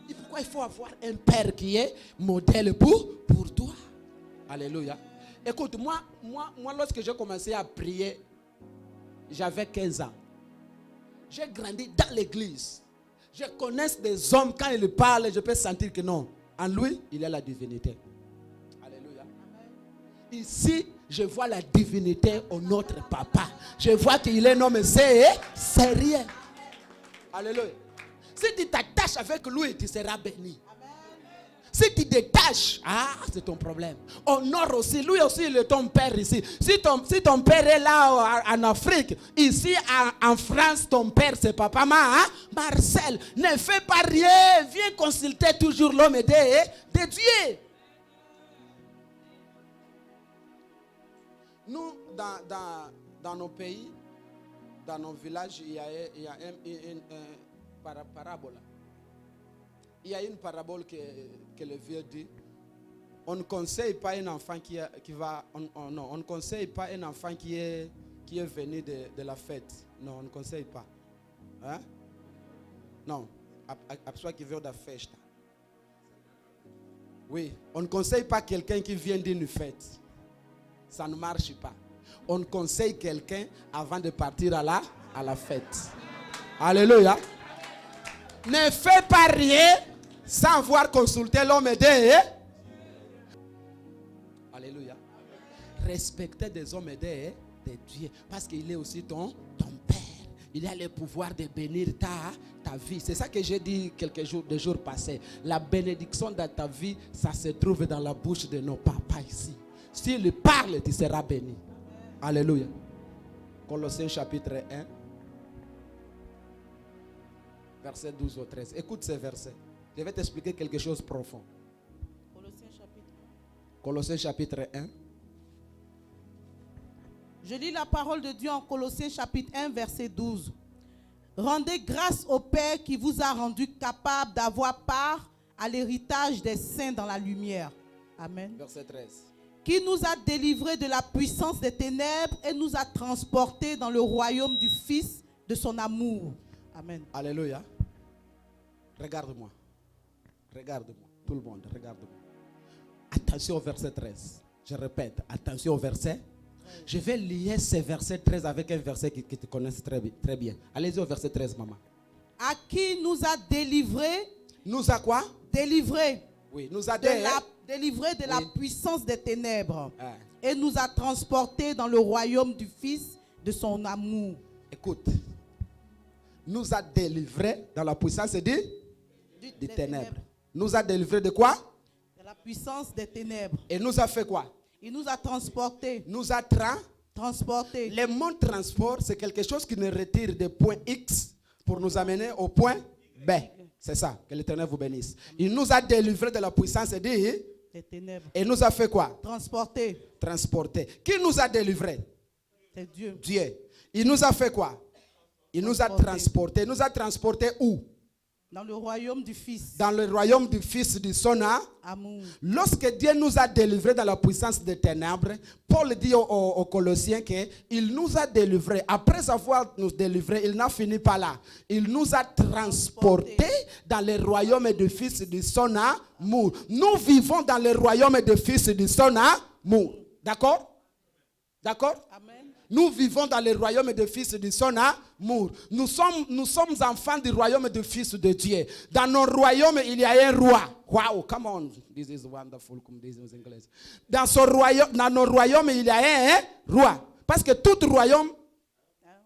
Et pourquoi il faut avoir un père qui est modèle pour toi? Alléluia. Écoute, moi, lorsque j'ai commencé à prier, j'avais 15 ans. J'ai grandi dans l'église. Je connais des hommes, quand ils parlent, je peux sentir que non. En lui, il y a la divinité. Alléluia. Ici, je vois la divinité en notre papa. Je vois qu'il est un homme sérieux. Alléluia. Si tu t'attaches avec lui, tu seras béni. Si tu détaches, c'est ton problème. Honore aussi, lui aussi il est ton père ici. Si ton père est là en Afrique, ici en France, ton père c'est papa Marcel. Ne fais pas rien, viens consulter toujours l'homme de Dieu. Nous, dans nos pays, dans nos villages, il y a une parabole. Il y a une parabole que le vieux dit. On ne conseille pas un enfant on ne conseille pas un enfant qui est venu de la fête. Non, on ne conseille pas. Hein? Non, a pessoa qui vient de la fête. Oui, on ne conseille pas quelqu'un qui vient d'une fête. Ça ne marche pas. On conseille quelqu'un avant de partir à la fête. Alléluia. Ne fais pas rien sans avoir consulté l'homme de. Alléluia. Respectez des hommes de Dieu. Parce qu'il est aussi ton père. Il a le pouvoir de bénir ta vie. C'est ça que j'ai dit des jours passés. La bénédiction dans ta vie, ça se trouve dans la bouche de nos papas ici. S'il parle, tu seras béni. Alléluia. Colossiens chapitre 1. Verset 12 au 13. Écoute ces versets. Je vais t'expliquer quelque chose de profond. Colossiens chapitre 1. Je lis la parole de Dieu en Colossiens chapitre 1, verset 12. Rendez grâce au Père qui vous a rendu capable d'avoir part à l'héritage des saints dans la lumière. Amen. Verset 13. Qui nous a délivrés de la puissance des ténèbres et nous a transportés dans le royaume du Fils de son amour. Amen. Alléluia. Regarde-moi. Regarde-moi. Tout le monde, regarde-moi. Attention au verset 13. Je répète, attention au verset. Je vais lier ce verset 13 avec un verset que tu connais très bien. Allez-y au verset 13, maman. À qui nous a délivrés. Nous a quoi? Délivrés. Oui, nous a délivrés de la puissance des ténèbres. Et nous a transportés dans le royaume du Fils de son amour. Écoute. Nous a délivrés dans la puissance des ténèbres. Nous a délivrés de quoi? De la puissance des ténèbres. Et nous a fait quoi? Il nous a transportés. Nous a transportés. Le mot transport, c'est quelque chose qui nous retire des points X pour nous amener au point B. C'est ça, que l'Éternel vous bénisse. Il nous a délivrés de la puissance des ténèbres. Et nous a fait quoi? Transportés. Qui nous a délivrés? C'est Dieu. Dieu. Il nous a fait quoi? Il nous a transportés. Il nous a transportés où? Dans le royaume du Fils. Dans le royaume du Fils de son amour. Lorsque Dieu nous a délivrés de la puissance des ténèbres, Paul dit aux Colossiens qu'il nous a délivrés. Après avoir nous délivrés, il n'a fini pas là. Il nous a transportés dans le royaume du Fils de son amour. Nous vivons dans le royaume du Fils de son amour. D'accord? D'accord? Amen. Nous vivons dans le royaume du Fils de son amour. Nous sommes enfants du royaume du Fils de Dieu. Dans nos royaumes, il y a un roi. Wow, come on. This is wonderful, comme disent les Anglais. Dans nos royaumes, il y a un roi. Parce que tout royaume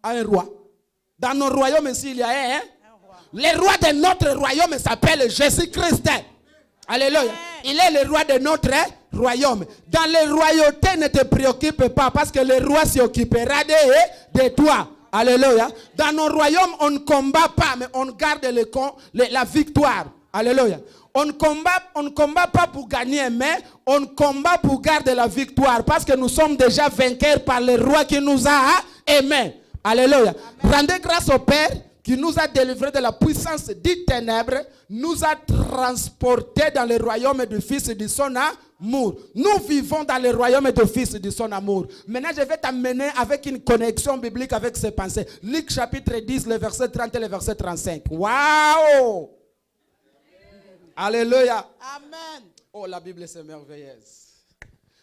a un roi. Dans nos royaumes ici, il y a un roi. Le roi de notre royaume s'appelle Jésus-Christ. Alléluia. Il est le roi de notre royaume. Dans les royautés, ne te préoccupe pas parce que le roi s'occupera de toi. Alléluia. Dans nos royaumes, on ne combat pas, mais on garde la victoire. Alléluia. On ne combat pas pour gagner, mais on combat pour garder la victoire parce que nous sommes déjà vainqueurs par le roi qui nous a aimés. Alléluia. Amen. Rendez grâce au Père qui nous a délivrés de la puissance des ténèbres, nous a transportés dans le royaume du Fils de son amour. Nous vivons dans le royaume du Fils de son amour. Maintenant, je vais t'amener avec une connexion biblique avec ces pensées. Luc chapitre 10, le verset 30 et le verset 35. Waouh! Alléluia. Amen. Oh, la Bible c'est merveilleuse.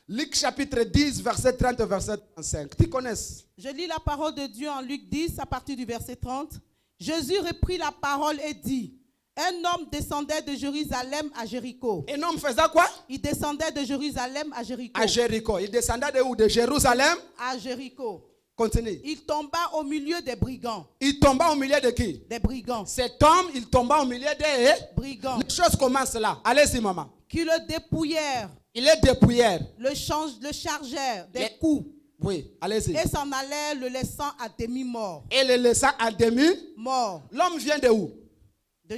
Luc chapitre 10, verset 30 et verset 35. Tu connais? Je lis la parole de Dieu en Luc 10 à partir du verset 30. Jésus reprit la parole et dit, un homme descendait de Jérusalem à Jéricho. Un homme faisait quoi? Il descendait de Jérusalem à Jéricho. À Jéricho. Il descendait de où? De Jérusalem? À Jéricho. Continue. Il tomba au milieu des brigands. Il tomba au milieu de qui? Des brigands. Cet homme, il tomba au milieu des brigands. Les choses commencent là. Allez-y, maman. Qui le dépouillèrent. Il est dépouillèrent. Le chargèrent des coups. Oui, allez-y. Et s'en allèrent, le laissant à demi-mort. Et le laissant à demi-mort. L'homme vient de où? De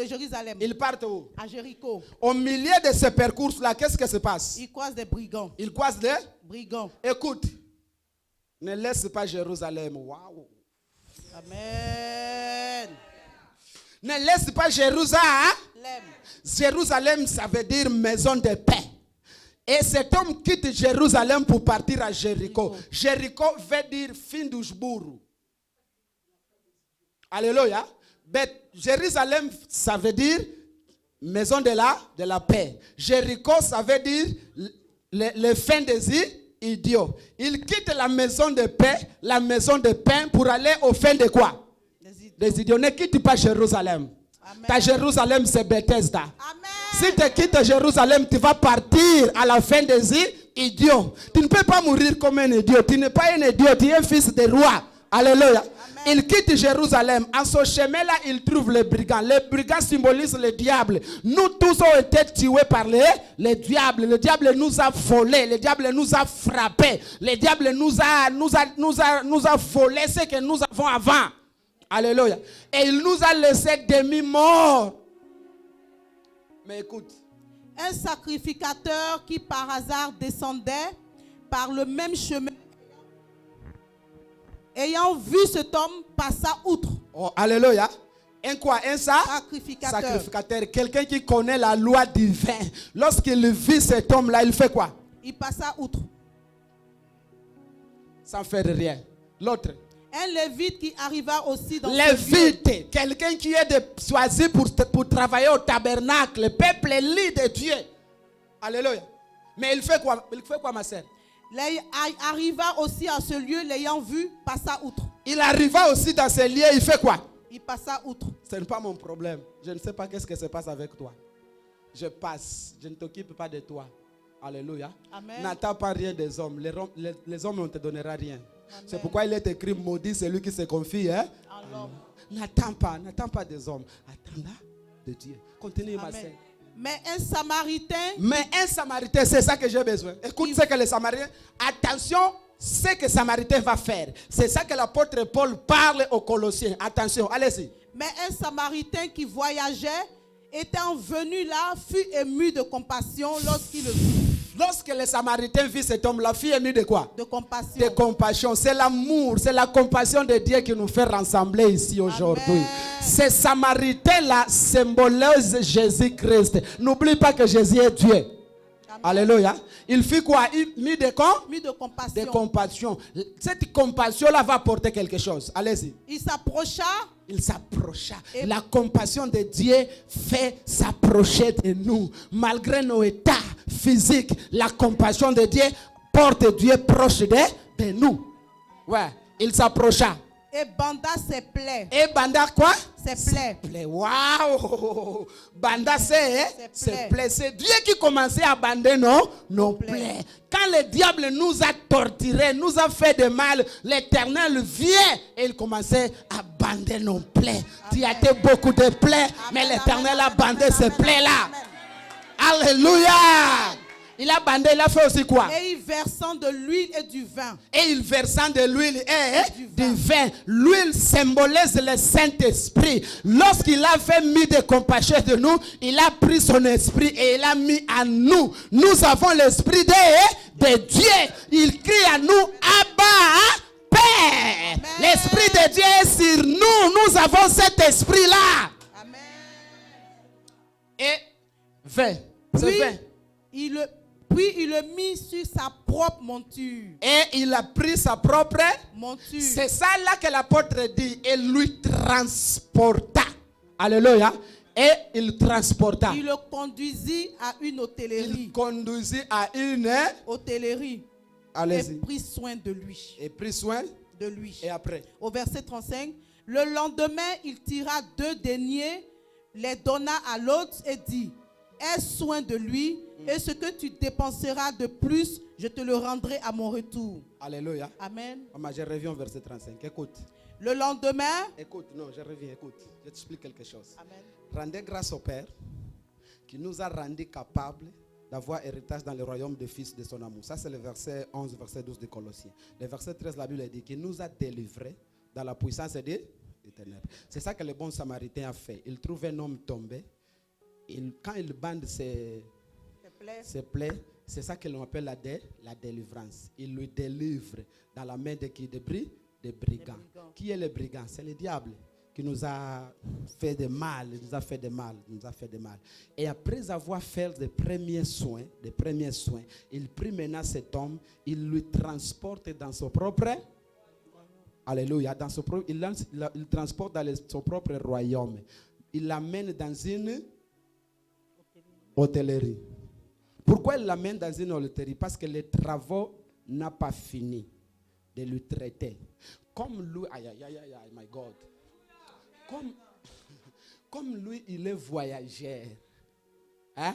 Jérusalem. Il part où? À Jéricho. Au milieu de ce parcours-là, qu'est-ce qui se passe? Il croise des brigands. Il croise des brigands. Écoute, ne laisse pas Jérusalem. Waouh. Amen. Ne laisse pas Jérusalem. Jérusalem, ça veut dire maison de paix. Et cet homme quitte Jérusalem pour partir à Jéricho. Jéricho veut dire fin du jour. Alléluia. Mais Jérusalem, ça veut dire maison de la paix. Jéricho, ça veut dire le fin des idiots. Il quitte la maison de paix, la maison de pain pour aller au fin de quoi? Des idiots. Ne quitte pas Jérusalem. Amen. Ta Jérusalem, c'est Bethesda. Amen. Si tu quittes Jérusalem, tu vas partir à la fin des idiots. Tu ne peux pas mourir comme un idiot. Tu n'es pas un idiot, tu es un fils de roi. Alléluia. Amen. Il quitte Jérusalem. En ce chemin-là, il trouve les brigands. Les brigands symbolisent le diable. Nous tous avons été tués par le diable. Le diable nous a volés. Le diable nous a frappés. Le diable nous a volé ce que nous avons avant. Alléluia. Et il nous a laissé demi-morts. Mais écoute. Un sacrificateur qui par hasard descendait par le même chemin, ayant vu cet homme, passa outre. Oh, alléluia. Un quoi? Un sacrificateur. Sacrificateur. Quelqu'un qui connaît la loi divine. Lorsqu'il vit cet homme-là, il fait quoi? Il passa outre. Sans faire rien. L'autre. Un lévite qui arriva aussi dans Lévite, quelqu'un qui est choisi pour travailler au tabernacle, le peuple élu de Dieu. Alléluia. Mais il fait quoi? Il fait quoi, ma sœur? Il arriva aussi à ce lieu, l'ayant vu, passa outre. Il arriva aussi dans ce lieu, il fait quoi? Il passa outre. Ce n'est pas mon problème. Je ne sais pas qu'est-ce qui se passe avec toi. Je passe. Je ne t'occupe pas de toi. Alléluia. N'attends pas rien des hommes. Les hommes ne te donneront rien. Amen. C'est pourquoi il est écrit maudit celui qui se confie. Hein? N'attends pas des hommes. Attends de Dieu. Continue, ma sœur. Mais un Samaritain, c'est ça que j'ai besoin. Écoute ce que les Samaritains. Attention, ce que Samaritain va faire. C'est ça que l'apôtre Paul parle aux Colossiens. Attention, allez-y. Mais un Samaritain qui voyageait, étant venu là, fut ému de compassion lorsqu'il le vit. Lorsque les Samaritains vit cet homme, la fille est émue de quoi? De compassion. De compassion. C'est l'amour, c'est la compassion de Dieu qui nous fait rassembler ici aujourd'hui. Ces Samaritains-là symbolisent Jésus-Christ. N'oublie pas que Jésus est Dieu. Amen. Alléluia. Il fit quoi? Il mit de compassion. De compassion. Cette compassion-là va apporter quelque chose. Allez-y. Il s'approcha. La compassion de Dieu fait s'approcher de nous. Malgré nos états physiques, la compassion de Dieu porte Dieu proche de nous. Ouais, il s'approcha. et banda ses plaies. Et banda quoi? Ses plaies. Waouh! Banda ses plaies. plaies. C'est Dieu qui commençait à bander nos plaies. Quand le diable nous a torturés, nous a fait de mal, l'Éternel vient et il commençait à bander nos plaies. Tu as été beaucoup de plaies, mais l'Éternel a bandé ces plaies-là. Alléluia! Il a bandé, il a fait aussi quoi? Et il versant de l'huile et du vin. Et il versant de l'huile et du vin. L'huile symbolise le Saint-Esprit. Lorsqu'il a fait mis de compassion de nous, il a pris son esprit et il a mis en nous. Nous avons l'esprit de Dieu. Il crie à nous, Abba, Père. L'esprit de Dieu est sur nous. Nous avons cet esprit-là. Amen. Et vin. Puis il le mit sur sa propre monture. Et il a pris sa propre monture. C'est ça là que l'apôtre dit. Et lui transporta. Alléluia. Et il transporta. Il le conduisit à une hôtellerie. Il conduisit à une hôtellerie. Allez-y. Et prit soin de lui. Et prit soin de lui. Et après. Au verset 35. Le lendemain, il tira 2 deniers, les donna à l'autre et dit: aie soin de lui, et ce que tu dépenseras de plus, je te le rendrai à mon retour. Alléluia. Amen. Je reviens au verset 35. Écoute. Le lendemain. Écoute, non, je reviens, écoute. Je t'explique quelque chose. Amen. Rendez grâce au Père qui nous a rendus capables d'avoir héritage dans le royaume des fils de son amour. Ça, c'est le verset 11, verset 12 de Colossiens. Le verset 13, la Bible dit qu'il nous a délivrés dans la puissance des ténèbres. C'est ça que le bon Samaritain a fait. Il trouve un homme tombé. Quand il bande ses plaies, c'est ça que l'on appelle la délivrance. Il lui délivre dans la main de qui? Des brigands. Qui est le brigand? C'est le diable qui nous a fait de mal, Et après avoir fait des premiers soins, il prit maintenant cet homme, il lui transporte dans son propre. Alléluia. Il transporte dans son propre royaume. Il l'amène dans une hôtellerie. Pourquoi il l'amène dans une hôtellerie? Parce que les travaux n'ont pas fini de lui traiter. Comme lui, my God. Comme lui, il est voyageur. Hein?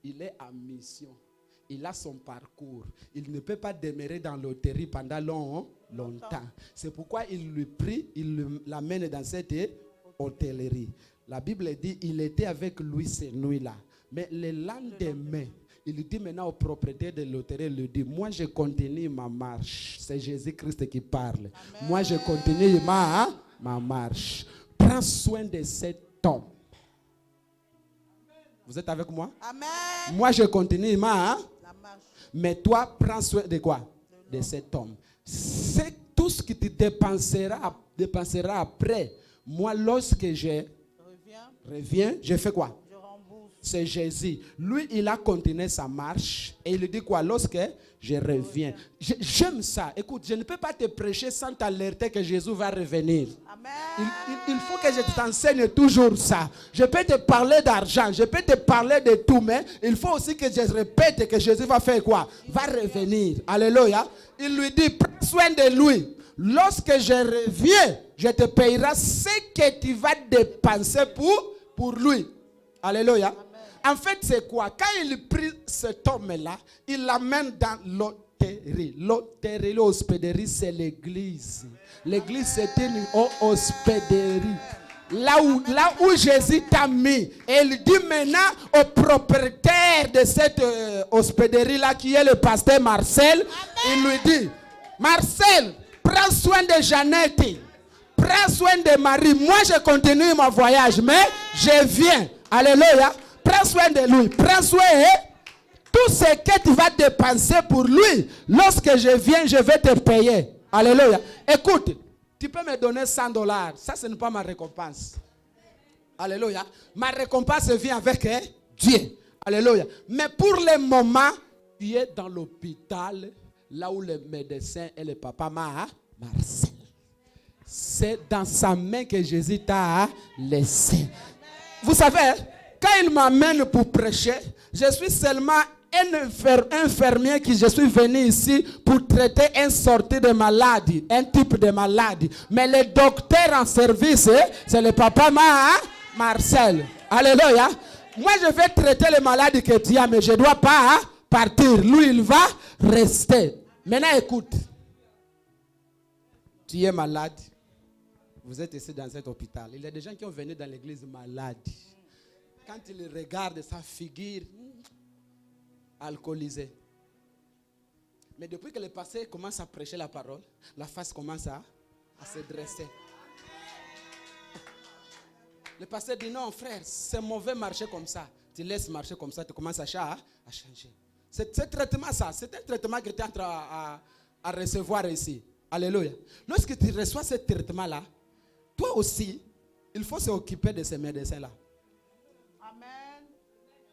Il est en mission. Il a son parcours. Il ne peut pas demeurer dans l'hôtellerie pendant longtemps. C'est pourquoi il l'amène dans cette hôtellerie. La Bible dit qu'il était avec lui ces nuits-là. Mais le lendemain, il dit maintenant au propriétaire de l'hôtellerie, il lui dit: moi je continue ma marche. C'est Jésus-Christ qui parle. Amen. Moi je continue ma marche. Prends soin de cet homme. Vous êtes avec moi? Amen. Moi je continue ma marche. Mais toi prends soin de quoi? De cet homme. C'est tout ce que tu dépenseras après. Moi lorsque je reviens, je fais quoi? C'est Jésus. Lui, il a continué sa marche. Et il dit quoi? Lorsque je reviens. J'aime ça. Écoute, je ne peux pas te prêcher sans t'alerter que Jésus va revenir. Amen. Il faut que je t'enseigne toujours ça. Je peux te parler d'argent. Je peux te parler de tout. Mais il faut aussi que je répète que Jésus va faire quoi? Va revenir. Alléluia. Il lui dit: prends soin de lui. Lorsque je reviens, je te payerai ce que tu vas dépenser pour lui. Alléluia. Amen. En fait, c'est quoi? Quand il prit cet homme-là, il l'amène dans l'hôtellerie. L'hôtellerie, l'hospéderie, c'est l'église. L'église, c'est une hospéderie. Là où Jésus t'a mis. Et il dit maintenant au propriétaire de cette hospéderie-là, qui est le pasteur Marcel, il lui dit: Marcel, prends soin de Jeannette. Prends soin de Marie. Moi, je continue mon voyage, mais je viens. Alléluia. Prends soin de lui. Prends soin. Tout ce que tu vas dépenser pour lui, lorsque je viens, je vais te payer. Alléluia. Écoute, tu peux me donner $100. Ça, ce n'est pas ma récompense. Alléluia. Ma récompense vient avec Dieu. Alléluia. Mais pour le moment, tu es dans l'hôpital, là où le médecin et le papa Marcel. C'est dans sa main que Jésus t'a laissé. Vous savez, quand il m'amène pour prêcher, je suis seulement Un infirmier qui je suis venu ici pour traiter une sortie de maladie, un type de maladie. Mais le docteur en service, c'est le papa Marcel. Alléluia. Moi, je vais traiter les maladies que tu as, mais je ne dois pas partir. Lui, il va rester. Maintenant, écoute. Tu es malade. Vous êtes ici dans cet hôpital. Il y a des gens qui ont venu dans l'église malades. Quand ils regardent sa figure alcoolisée. Mais depuis que le pasteur commence à prêcher la parole, la face commence à se dresser. Le pasteur dit non frère, c'est mauvais marcher comme ça. Tu laisses marcher comme ça, tu commences à changer. C'est ce traitement ça, c'est un traitement que tu es en train à recevoir ici. Alléluia. Lorsque tu reçois ce traitement-là, toi aussi, il faut s'occuper de ces médecins-là. Amen.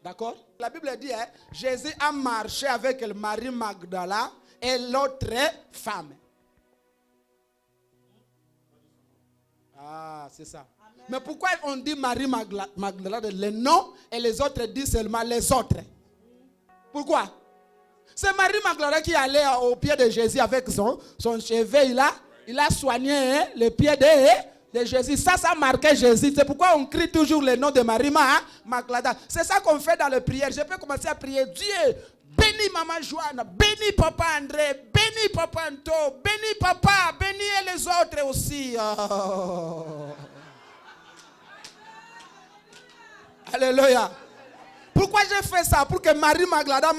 D'accord? La Bible dit, Jésus a marché avec Marie Magdala et l'autre femme. Ah, c'est ça. Amen. Mais pourquoi on dit Marie Magdala le nom et les autres disent seulement les autres? Pourquoi? C'est Marie Magdala qui allait au pied de Jésus avec son cheveu. Il a soigné les pieds de Jésus. Ça a marqué Jésus. C'est pourquoi on crie toujours le nom de Marie Magdala. C'est ça qu'on fait dans les prières. Je peux commencer à prier. Dieu, bénis Maman Joanne, bénis Papa André, bénis Papa Anto, bénis Papa, bénis les autres aussi. Oh. Alléluia. Pourquoi j'ai fait ça? Pour que Marie Magdala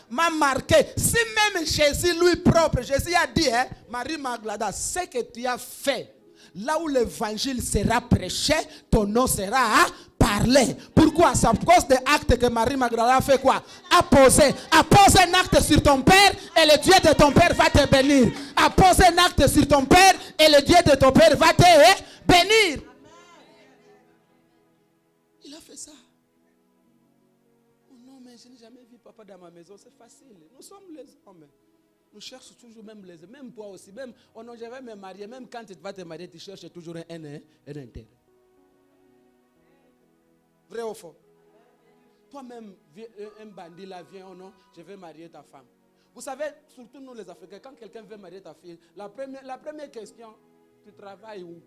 m'a marqué. Si même Jésus lui propre, Jésus a dit, Marie Magdala, ce que tu as fait, là où l'évangile sera prêché, ton nom sera parlé. Pourquoi? C'est à cause des actes que Marie Magdala a fait quoi? A posé un acte sur ton père et le Dieu de ton père va te bénir. A posé un acte sur ton père et le Dieu de ton père va te bénir. Il a fait ça. Je n'ai jamais vu papa dans ma maison, c'est facile. Nous sommes les hommes. Nous cherchons toujours même les hommes. Même toi aussi. Même, oh non, je vais me marier. Même quand tu vas te marier, tu cherches toujours un intérêt. Vrai ou faux? Toi-même, un bandit là vient, oh non, je vais marier ta femme. Vous savez, surtout nous les Africains, quand quelqu'un veut marier ta fille, la première question, tu travailles où?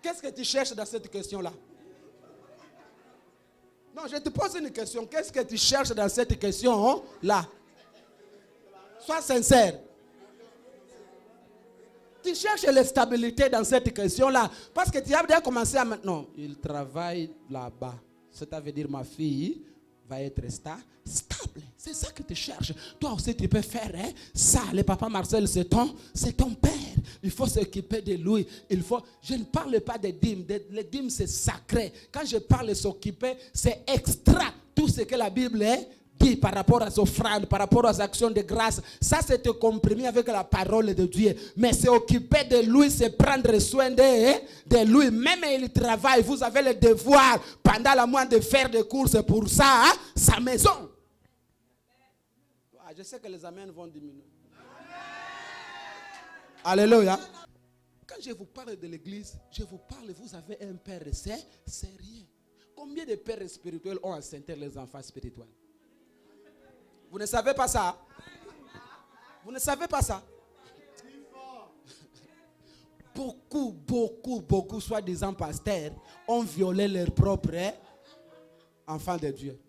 Qu'est-ce que tu cherches dans cette question-là? Non, je te pose une question. Qu'est-ce que tu cherches dans cette question-là? Sois sincère. Tu cherches la stabilité dans cette question-là. Parce que tu as déjà commencé à maintenant. Il travaille là-bas. Ça veut dire ma fille va être stable. C'est ça que tu cherches. Toi aussi, tu peux faire ça. Le papa Marcel, c'est ton père. Il faut s'occuper de lui. Je ne parle pas des dîmes. Les dîmes, c'est sacré. Quand je parle de s'occuper, c'est extra. Tout ce que la Bible dit par rapport à offrandes, par rapport aux actions de grâce. Ça, c'est comprimé avec la parole de Dieu. Mais c'est occuper de lui, c'est prendre soin de lui. Même il travaille. Vous avez le devoir pendant la mois de faire des courses pour ça, sa maison. Je sais que les amens vont diminuer. Alléluia. Quand je vous parle de l'église, je vous parle, vous avez un père sérieux. Combien de pères spirituels ont enceinté les enfants spirituels? Vous ne savez pas ça? Vous ne savez pas ça? Beaucoup, soi-disant pasteurs, ont violé leurs propres enfants de Dieu.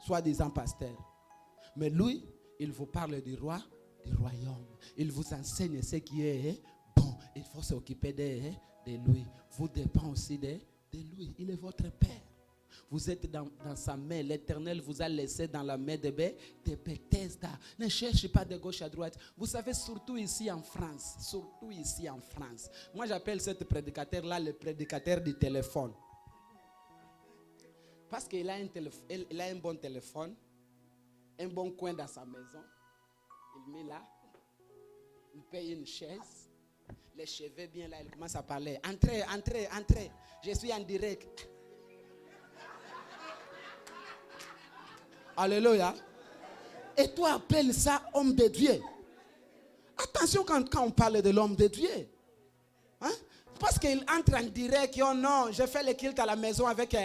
Soi-disant pasteurs. Mais lui, il vous parle du royaume. Il vous enseigne ce qui est bon. Il faut s'occuper de lui. Vous dépendez aussi de lui. Il est votre Père. Vous êtes dans sa main. L'Éternel vous a laissé dans la main de Bethesda. Ne cherchez pas de gauche à droite. Vous savez, surtout ici en France. Moi, j'appelle ce prédicateur-là le prédicateur du téléphone. Parce qu'il a un bon téléphone. Un bon coin dans sa maison. Il met là. Il paye une chaise. Les cheveux bien là. Il commence à parler. Entrez. Je suis en direct. Alléluia. Et toi appelles ça homme de Dieu. Attention quand on parle de l'homme de Dieu. Hein? Parce qu'il entre en direct. Oh non, je fais le culte à la maison avec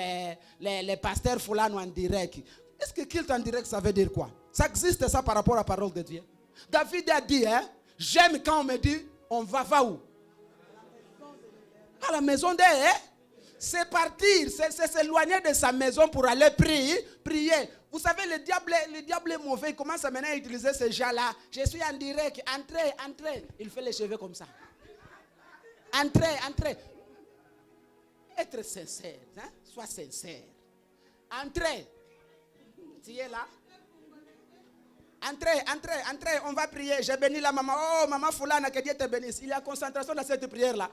les pasteurs Foulano en direct. Est-ce que culte en direct, ça veut dire quoi? Ça existe ça par rapport à la parole de Dieu. David a dit, hein, j'aime quand on me dit, on va où? À la maison d'elle, hein? C'est partir, c'est s'éloigner de sa maison pour aller prier. Vous savez, le diable est mauvais. Il commence maintenant à utiliser ce gens-là. Je suis en direct, entrez. Il fait les cheveux comme ça. Entrez. Être sincère, hein? Sois sincère. Entrez. Tu es là? Entrez, on va prier. J'ai béni la maman. Oh, maman Foulana, que Dieu te bénisse. Il y a concentration dans cette prière-là.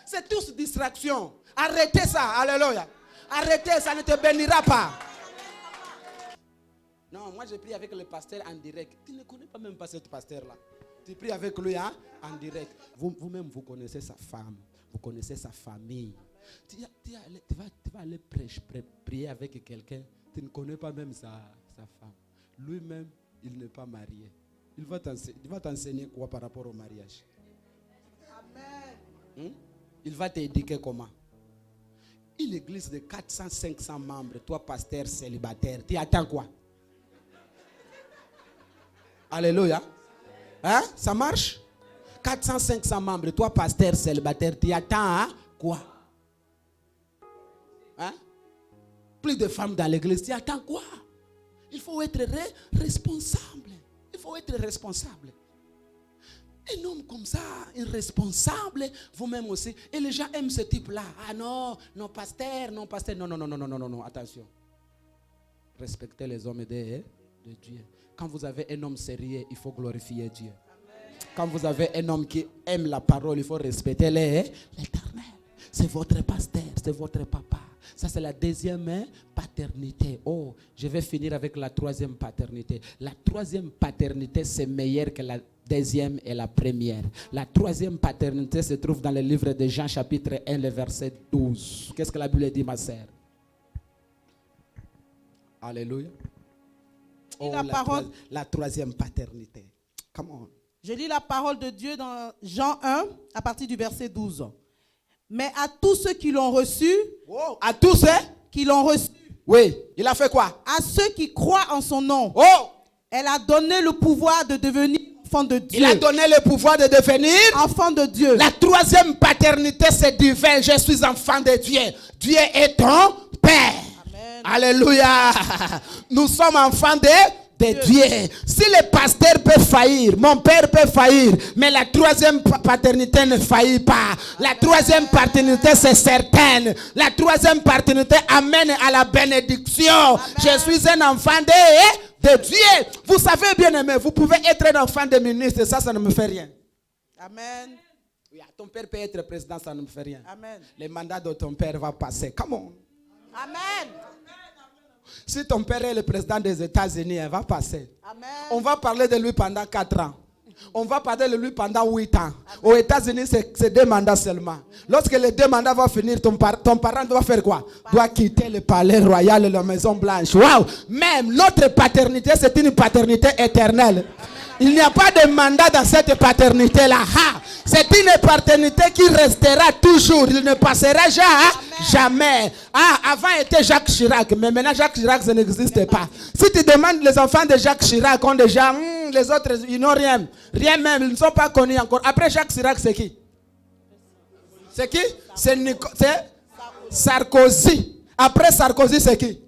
C'est tous distraction. Arrêtez ça, alléluia. Arrêtez, ça ne te bénira pas. Non, moi je prie avec le pasteur en direct. Tu ne connais pas même pas ce pasteur-là. Tu pries avec lui hein, en direct. Vous-même, vous connaissez sa femme. Vous connaissez sa famille. Tu vas aller prier avec quelqu'un. Tu ne connais pas même sa femme. Lui-même, il n'est pas marié. Il va t'enseigner quoi par rapport au mariage? Amen. Il va t'éduquer comment? Une église de 400-500 membres, toi pasteur célibataire, tu attends quoi? Alléluia. Hein? Ça marche? 400-500 membres, toi pasteur célibataire, tu attends hein? Quoi? Hein? Plus de femmes dans l'église, tu attends quoi? Il faut être responsable. Il faut être responsable. Un homme comme ça, irresponsable, vous-même aussi. Et les gens aiment ce type-là. Ah non, pasteur. Non, attention. Respectez les hommes de Dieu. Quand vous avez un homme sérieux, il faut glorifier Dieu. Quand vous avez un homme qui aime la parole, il faut respecter l'Éternel. C'est votre pasteur, c'est votre papa. Ça, c'est la deuxième paternité. Oh, je vais finir avec la troisième paternité. La troisième paternité, c'est meilleur que la deuxième et la première. La troisième paternité se trouve dans le livre de Jean, chapitre 1, le verset 12. Qu'est-ce que la Bible dit, ma sœur? Alléluia. Oh, la troisième paternité. Come on. Je lis la parole de Dieu dans Jean 1, à partir du verset 12. Mais à tous ceux qui l'ont reçu, oh, à tous ceux qui l'ont reçu, oui, il a fait quoi? À ceux qui croient en son nom, oh, elle a donné le pouvoir de devenir enfant de Dieu. Il a donné le pouvoir de devenir enfant de Dieu. La troisième paternité, c'est divin. Je suis enfant de Dieu. Dieu est ton Père. Amen. Alléluia. Nous sommes enfants de Dieu. Si le pasteur peut faillir, mon père peut faillir, mais la troisième paternité ne faillit pas. La troisième paternité, c'est certaine. La troisième paternité amène à la bénédiction. Amen. Je suis un enfant de Dieu. Vous savez, bien aimé, vous pouvez être un enfant de ministre, ça ne me fait rien. Amen. Oui, ton père peut être président, ça ne me fait rien. Amen. Le mandat de ton père va passer. Come on. Amen. Si ton père est le président des États-Unis, il va passer. Amen. On va parler de lui pendant 4 ans. On va parler de lui pendant 8 ans. Amen. Aux États-Unis, c'est 2 mandats seulement. Lorsque les 2 mandats vont finir, ton parent doit faire quoi? Doit quitter le palais royal et la Maison Blanche. Waouh! Même notre paternité, c'est une paternité éternelle. Il n'y a pas de mandat dans cette paternité-là. C'est une paternité qui restera toujours. Il ne passera jamais. Avant était Jacques Chirac, mais maintenant Jacques Chirac, ça n'existe pas. Si tu demandes les enfants de Jacques Chirac, ont déjà, les autres, ils n'ont rien. Rien même, ils ne sont pas connus encore. Après Jacques Chirac, c'est qui? C'est qui? C'est Sarkozy. Après Sarkozy, c'est qui?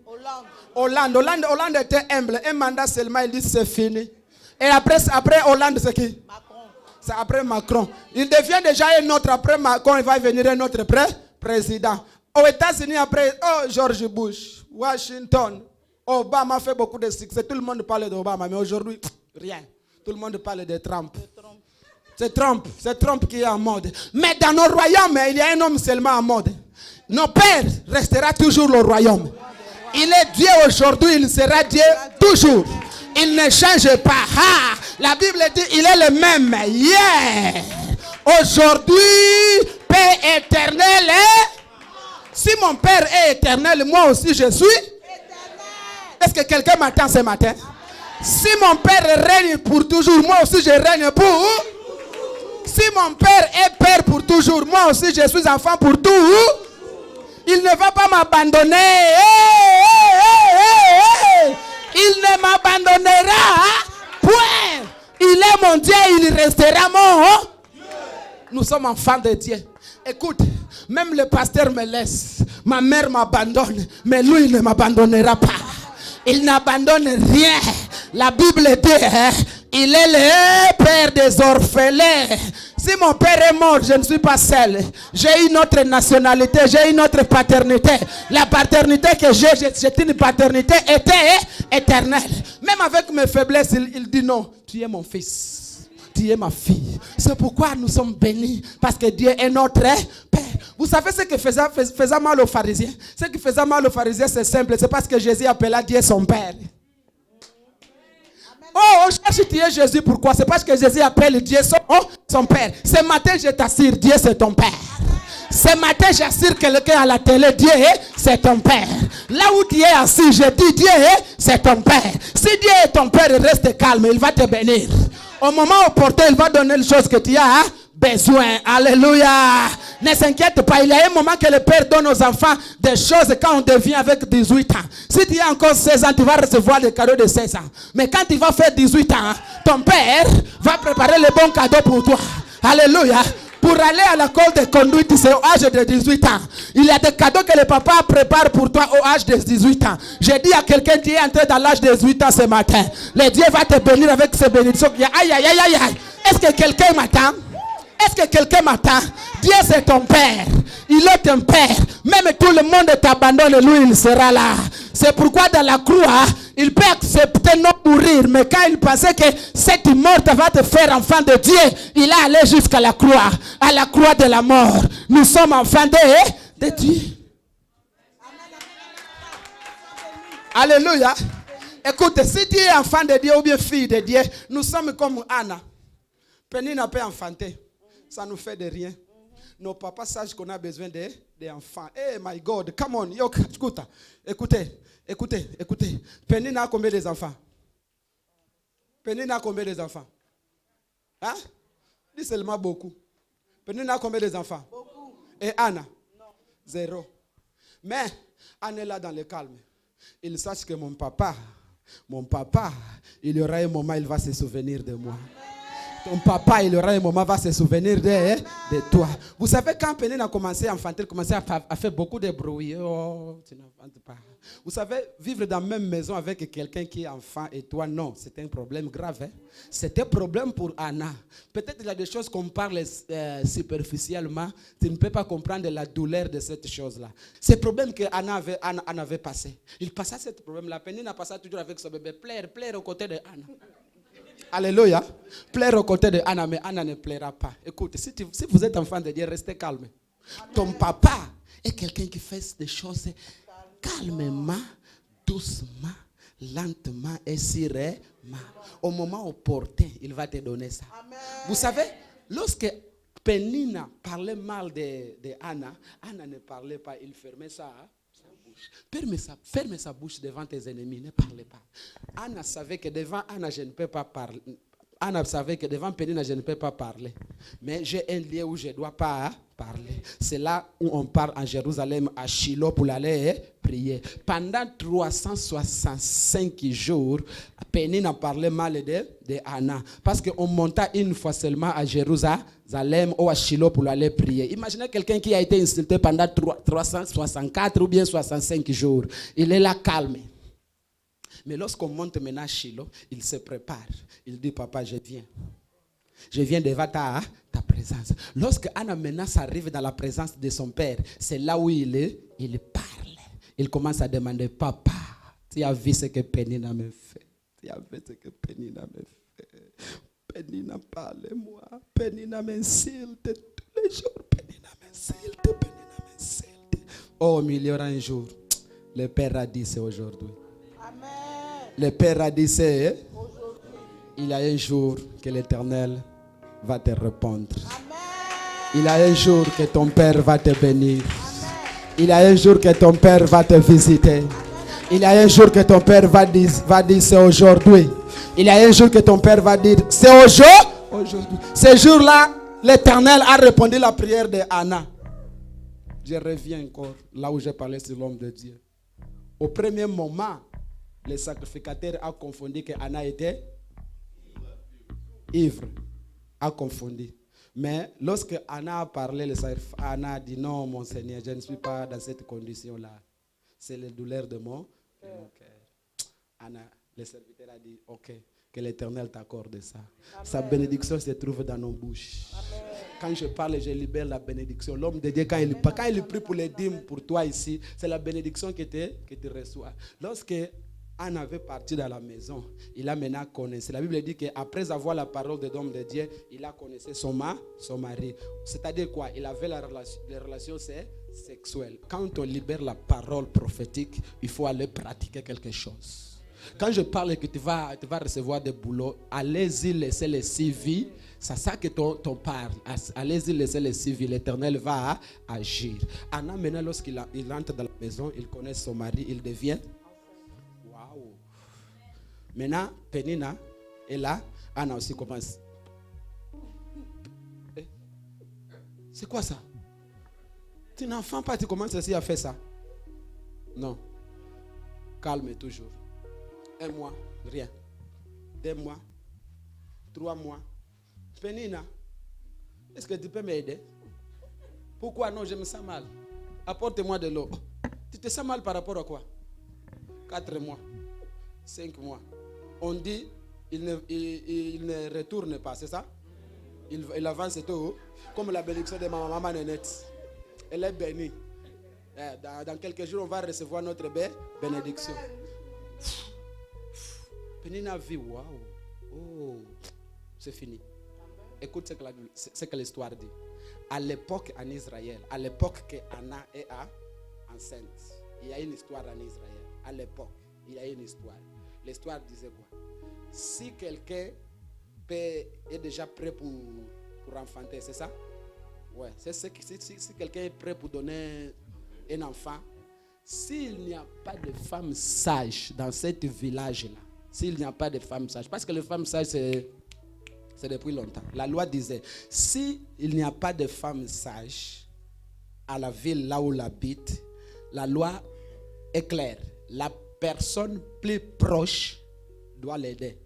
Hollande était humble. Un mandat seulement, il dit c'est fini. Et après Hollande, c'est qui? Macron. C'est après Macron. Il devient déjà un autre. Après Macron, il va venir un autre président. Aux États-Unis, après, George Bush, Washington, Obama fait beaucoup de succès. Tout le monde parle d'Obama, mais aujourd'hui, rien. Tout le monde parle de Trump. C'est Trump qui est en mode. Mais dans nos royaumes, il y a un homme seulement en mode. Nos pères restera toujours le royaume. Il est Dieu aujourd'hui, il sera Dieu toujours. Il ne change pas. La Bible dit il est le même hier, aujourd'hui, Père éternel. Si mon Père est éternel, moi aussi je suis éternel. Est-ce que quelqu'un m'attend ce matin? Amen. Si mon Père règne pour toujours, moi aussi je règne pour. Si mon Père est Père pour toujours, moi aussi je suis enfant pour tout. Il ne va pas m'abandonner. nous sommes enfants de Dieu. Écoute, même le pasteur me laisse, ma mère m'abandonne, mais lui il ne m'abandonnera pas. Il n'abandonne rien. La Bible dit, il est le père des orphelins. Si mon père est mort, je ne suis pas seul. J'ai une autre nationalité, j'ai une autre paternité. La paternité que j'ai, c'est une paternité éternelle. Même avec mes faiblesses, il dit non, tu es mon fils, tu es ma fille. C'est pourquoi nous sommes bénis, parce que Dieu est notre Père. Vous savez ce qui faisait mal aux pharisiens? Ce qui faisait mal aux pharisiens, c'est simple, c'est parce que Jésus appela Dieu son Père. Oh, on cherche Dieu Jésus, pourquoi? C'est parce que Jésus appelle Dieu son Père. Ce matin, je t'assure, Dieu c'est ton Père. Ce matin, j'assure quelqu'un à la télé, Dieu c'est ton Père. Là où tu es assis, je dis Dieu c'est ton Père. Si Dieu est ton Père, reste calme, il va te bénir. Au moment opportun, il va donner les choses que tu as besoin. Alléluia. Ne s'inquiète pas, il y a un moment que le Père donne aux enfants des choses quand on devient avec 18 ans. Si tu as encore 16 ans, tu vas recevoir les cadeaux de 16 ans. Mais quand tu vas faire 18 ans, ton Père va préparer les bons cadeaux pour toi. Alléluia. Pour aller à l'école de conduite, c'est au âge de 18 ans. Il y a des cadeaux que le papa prépare pour toi au âge de 18 ans. J'ai dit à quelqu'un qui est entré dans l'âge de 18 ans ce matin, le Dieu va te bénir avec ses bénédictions. Aïe, aïe, aïe, aïe, aïe. Est-ce que quelqu'un m'attend? Est-ce que quelqu'un m'attend? Dieu c'est ton Père. Il est ton Père. Même tout le monde t'abandonne, lui il sera là. C'est pourquoi dans la croix, il peut accepter non mourir. Mais quand il pensait que cette mort va te faire enfant de Dieu, il est allé jusqu'à la croix. À la croix de la mort. Nous sommes enfants de Dieu. Alléluia. Écoute, si tu es enfant de Dieu ou bien fille de Dieu, nous sommes comme Anna. Pénina peut enfanter. Ça nous fait de rien. Nos papas sachent qu'on a besoin d'enfants. Hey my God, come on, yo, écoutez. Pénina a combien d'enfants? Pénina a combien d'enfants? Hein? Dis seulement beaucoup. Pénina a combien d'enfants? Beaucoup. Et Anna? Non. 0. Mais Anna est là dans le calme. Il sache que mon papa, il y aura un moment, il va se souvenir de moi. Ton papa, il aura un moment, va se souvenir de toi. Vous savez, quand Pénine a commencé à enfanter, il a commencé à faire beaucoup de bruit. Oh, tu n'enfantes pas. Vous savez, vivre dans la même maison avec quelqu'un qui est enfant et toi, non, c'était un problème grave. Hein? C'était un problème pour Anna. Peut-être qu'il y a des choses qu'on parle superficiellement. Tu ne peux pas comprendre la douleur de cette chose-là. C'est le problème que Anna avait passé. Il passait ce problème-là. Pénine a passé toujours avec son bébé. Plaire aux côtés de Anna. Alléluia. Plaire aux côtés de Anna, mais Anna ne plaira pas. Écoute, si vous êtes enfant de Dieu, restez calme. Ton papa est quelqu'un qui fait des choses calmement, doucement, lentement et sereinement. Au moment opportun, il va te donner ça. Amen. Vous savez, lorsque Pénina parlait mal de Anna, Anna ne parlait pas, il fermait ça. Ferme sa bouche devant tes ennemis, ne parlez pas. Anna savait que devant Anna, je ne peux pas parler. Anna savait que devant Pénina, je ne peux pas parler. Mais j'ai un lieu où je ne dois pas parler. C'est là où on parle en Jérusalem, à Shiloh, pour aller prier. Pendant 365 jours, Pénina parlait mal de Anna. Parce qu'on monta une fois seulement à Jérusalem ou à Shiloh pour aller prier. Imaginez quelqu'un qui a été insulté pendant 364 ou bien 65 jours. Il est là calme. Mais lorsqu'on monte maintenant à Shiloh, il se prépare. Il dit, papa, je viens. Je viens devant ta présence. Lorsque Anna maintenant s'arrive dans la présence de son père, c'est là où il parle. Il commence à demander, papa, tu as vu ce que Pénina me fait. Tu as vu ce que Pénina me fait. Pénina, parle-moi. Pénina m'insulte tous les jours. Pénina m'insulte. Oh, mais il y aura un jour. Le Père a dit, c'est aujourd'hui. Le Père a dit, c'est aujourd'hui. Il y a un jour que l'Éternel va te répondre. Amen. Il y a un jour que ton Père va te bénir. Amen. Il y a un jour que ton Père va te visiter. Amen. Il y a un jour que ton Père va dire c'est aujourd'hui. Il y a un jour que ton Père va dire c'est aujourd'hui. Ce jour-là, l'Éternel a répondu à la prière de Anna. Je reviens encore là où j'ai parlé sur l'homme de Dieu. Au premier moment, le sacrificateur a confondu que Anna était ivre. A confondu. Mais lorsque Anna a parlé, Anna a dit non, mon Seigneur, je ne suis pas dans cette condition-là. C'est la douleur de mon cœur. Anna, le serviteur a dit, ok, que l'Éternel t'accorde ça. Amen. Sa bénédiction se trouve dans nos bouches. Amen. Quand je parle, je libère la bénédiction. L'homme de Dieu, quand il prie pour les dîmes pour toi ici, c'est la bénédiction que tu reçois. Lorsque Anna avait parti dans la maison, il a maintenant connaissé. La Bible dit qu'après avoir la parole de l'homme de Dieu, il a connaissé son mari. C'est-à-dire quoi? Il avait les relations sexuelles. Quand on libère la parole prophétique, il faut aller pratiquer quelque chose. Quand je parle que tu vas recevoir des boulots, allez-y laisser les civils. C'est ça que ton parle. Allez-y laisser les civils. L'Éternel va agir. Anna, maintenant, lorsqu'il entre dans la maison, il connaît son mari, il devient. Waouh! Maintenant, Pénina est là. Anna aussi commence. C'est quoi ça? Tu n'enfants pas, tu commences aussi à faire ça? Non. Calme toujours. 1 mois, rien. 2 mois, 3 mois. Pénina, est-ce que tu peux m'aider? Pourquoi non, je me sens mal? Apporte-moi de l'eau. Tu te sens mal par rapport à quoi? 4 mois, 5 mois. On dit, il ne retourne pas, c'est ça? Il avance tout, comme la bénédiction de ma maman Nénette. Elle est bénie. Dans quelques jours, on va recevoir notre bénédiction. Pénina vit, waouh. Oh, c'est fini. Écoute ce que l'histoire dit. À l'époque en Israël, à l'époque que Anna est enceinte, il y a une histoire en Israël. À l'époque, il y a une histoire. L'histoire disait quoi? Si quelqu'un est déjà prêt pour enfanter, c'est ça? Ouais. Si quelqu'un est prêt pour donner un enfant, s'il n'y a pas de femme sage dans ce village-là, s'il n'y a pas de femme sage, parce que les femmes sages, c'est depuis longtemps. La loi disait, s'il n'y a pas de femme sage à la ville là où elle habite, la loi est claire. La personne plus proche doit l'aider.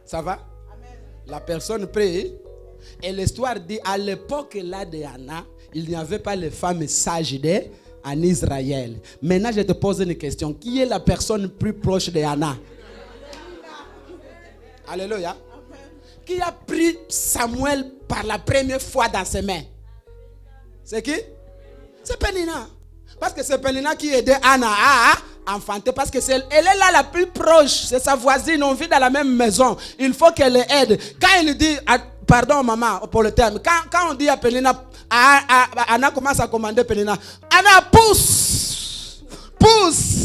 Ça va? Amen. La personne prie. Et l'histoire dit, à l'époque là de Anna, il n'y avait pas les femmes sages en Israël. Maintenant, je te pose une question. Qui est la personne plus proche de Anna? Alléluia. Qui a pris Samuel par la première fois dans ses mains? C'est qui? C'est Pénina. Parce que c'est Pénina qui aidait Anna à enfanter. Parce que elle est là la plus proche. C'est sa voisine. On vit dans la même maison. Il faut qu'elle l'aide. Quand il dit, pardon maman pour le terme, quand on dit à Pénina, Anna commence à commander Pénina. Anna pousse.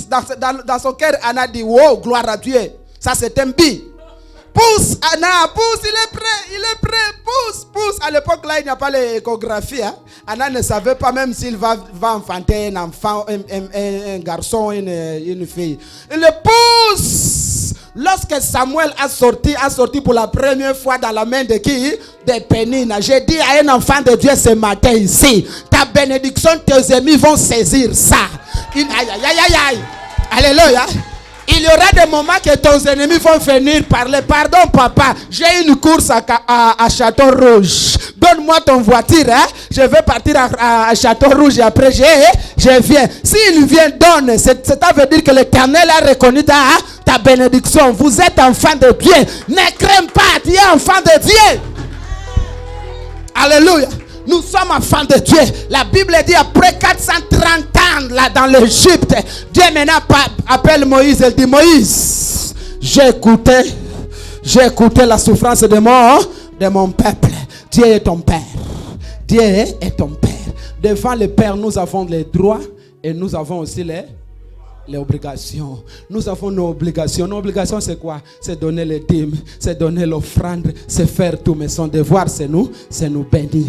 Dans son cœur, Anna dit, wow, gloire à Dieu. Ça c'est un bi. Pousse, Anna, pousse, il est prêt, pousse. À l'époque là, il n'y a pas l'échographie. Hein. Anna ne savait pas même s'il va enfanter un enfant, un garçon, une fille. Il le pousse. Lorsque Samuel a sorti pour la première fois dans la main de qui? De Pénina. J'ai dit à un enfant de Dieu ce matin ici, ta bénédiction, tes ennemis vont saisir ça. Aïe. Alléluia. Il y aura des moments que tes ennemis vont venir parler. Pardon papa, j'ai une course à Château Rouge. Donne-moi ton voiture. Hein? Je vais partir à Château Rouge et après je viens. S'il vient, donne. Ça veut dire que l'Éternel a reconnu ta bénédiction. Vous êtes enfant de Dieu. Ne crains pas, tu es enfant de Dieu. Alléluia. Nous sommes enfants de Dieu. La Bible dit après 430 ans là dans l'Égypte, Dieu maintenant appelle Moïse. Elle dit Moïse, j'ai écouté la souffrance de mon peuple. Dieu est ton père. Dieu est ton père. Devant le Père, nous avons les droits et nous avons aussi les obligations. Nous avons nos obligations. Nos obligations, c'est quoi? C'est donner les dîmes, c'est donner l'offrande, c'est faire tout. Mais son devoir, c'est nous bénir.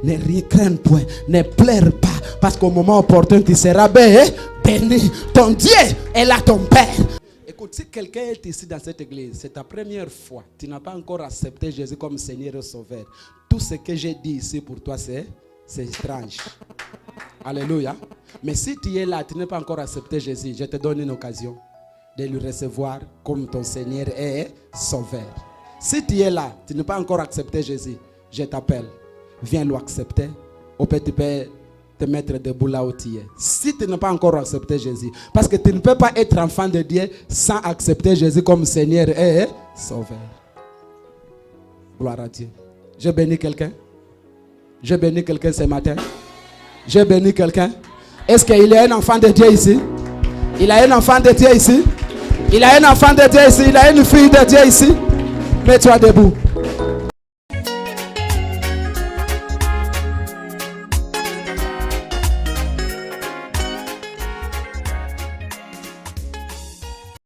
Ne rien craindre point, ne pleure pas, parce qu'au moment opportun, tu seras béni. Ton Dieu est là, ton Père. Écoute, si quelqu'un est ici dans cette église, c'est ta première fois, tu n'as pas encore accepté Jésus comme Seigneur et Sauveur. Tout ce que j'ai dit ici pour toi, c'est étrange. Alléluia. Mais si tu es là, tu n'as pas encore accepté Jésus, je te donne une occasion de le recevoir comme ton Seigneur et Sauveur. Si tu es là, tu n'as pas encore accepté Jésus, je t'appelle. Viens le accepter. Ou peut tu peux te mettre debout là où tu es. Si tu n'as pas encore accepté Jésus. Parce que tu ne peux pas être enfant de Dieu sans accepter Jésus comme Seigneur et Sauveur. Gloire à Dieu. Je bénis quelqu'un. Je bénis quelqu'un ce matin. Je bénis quelqu'un. Est-ce qu'il y a un enfant de Dieu ici? Il a un enfant de Dieu ici. Il a un enfant de Dieu ici. Il a une fille de Dieu ici. Mets-toi debout.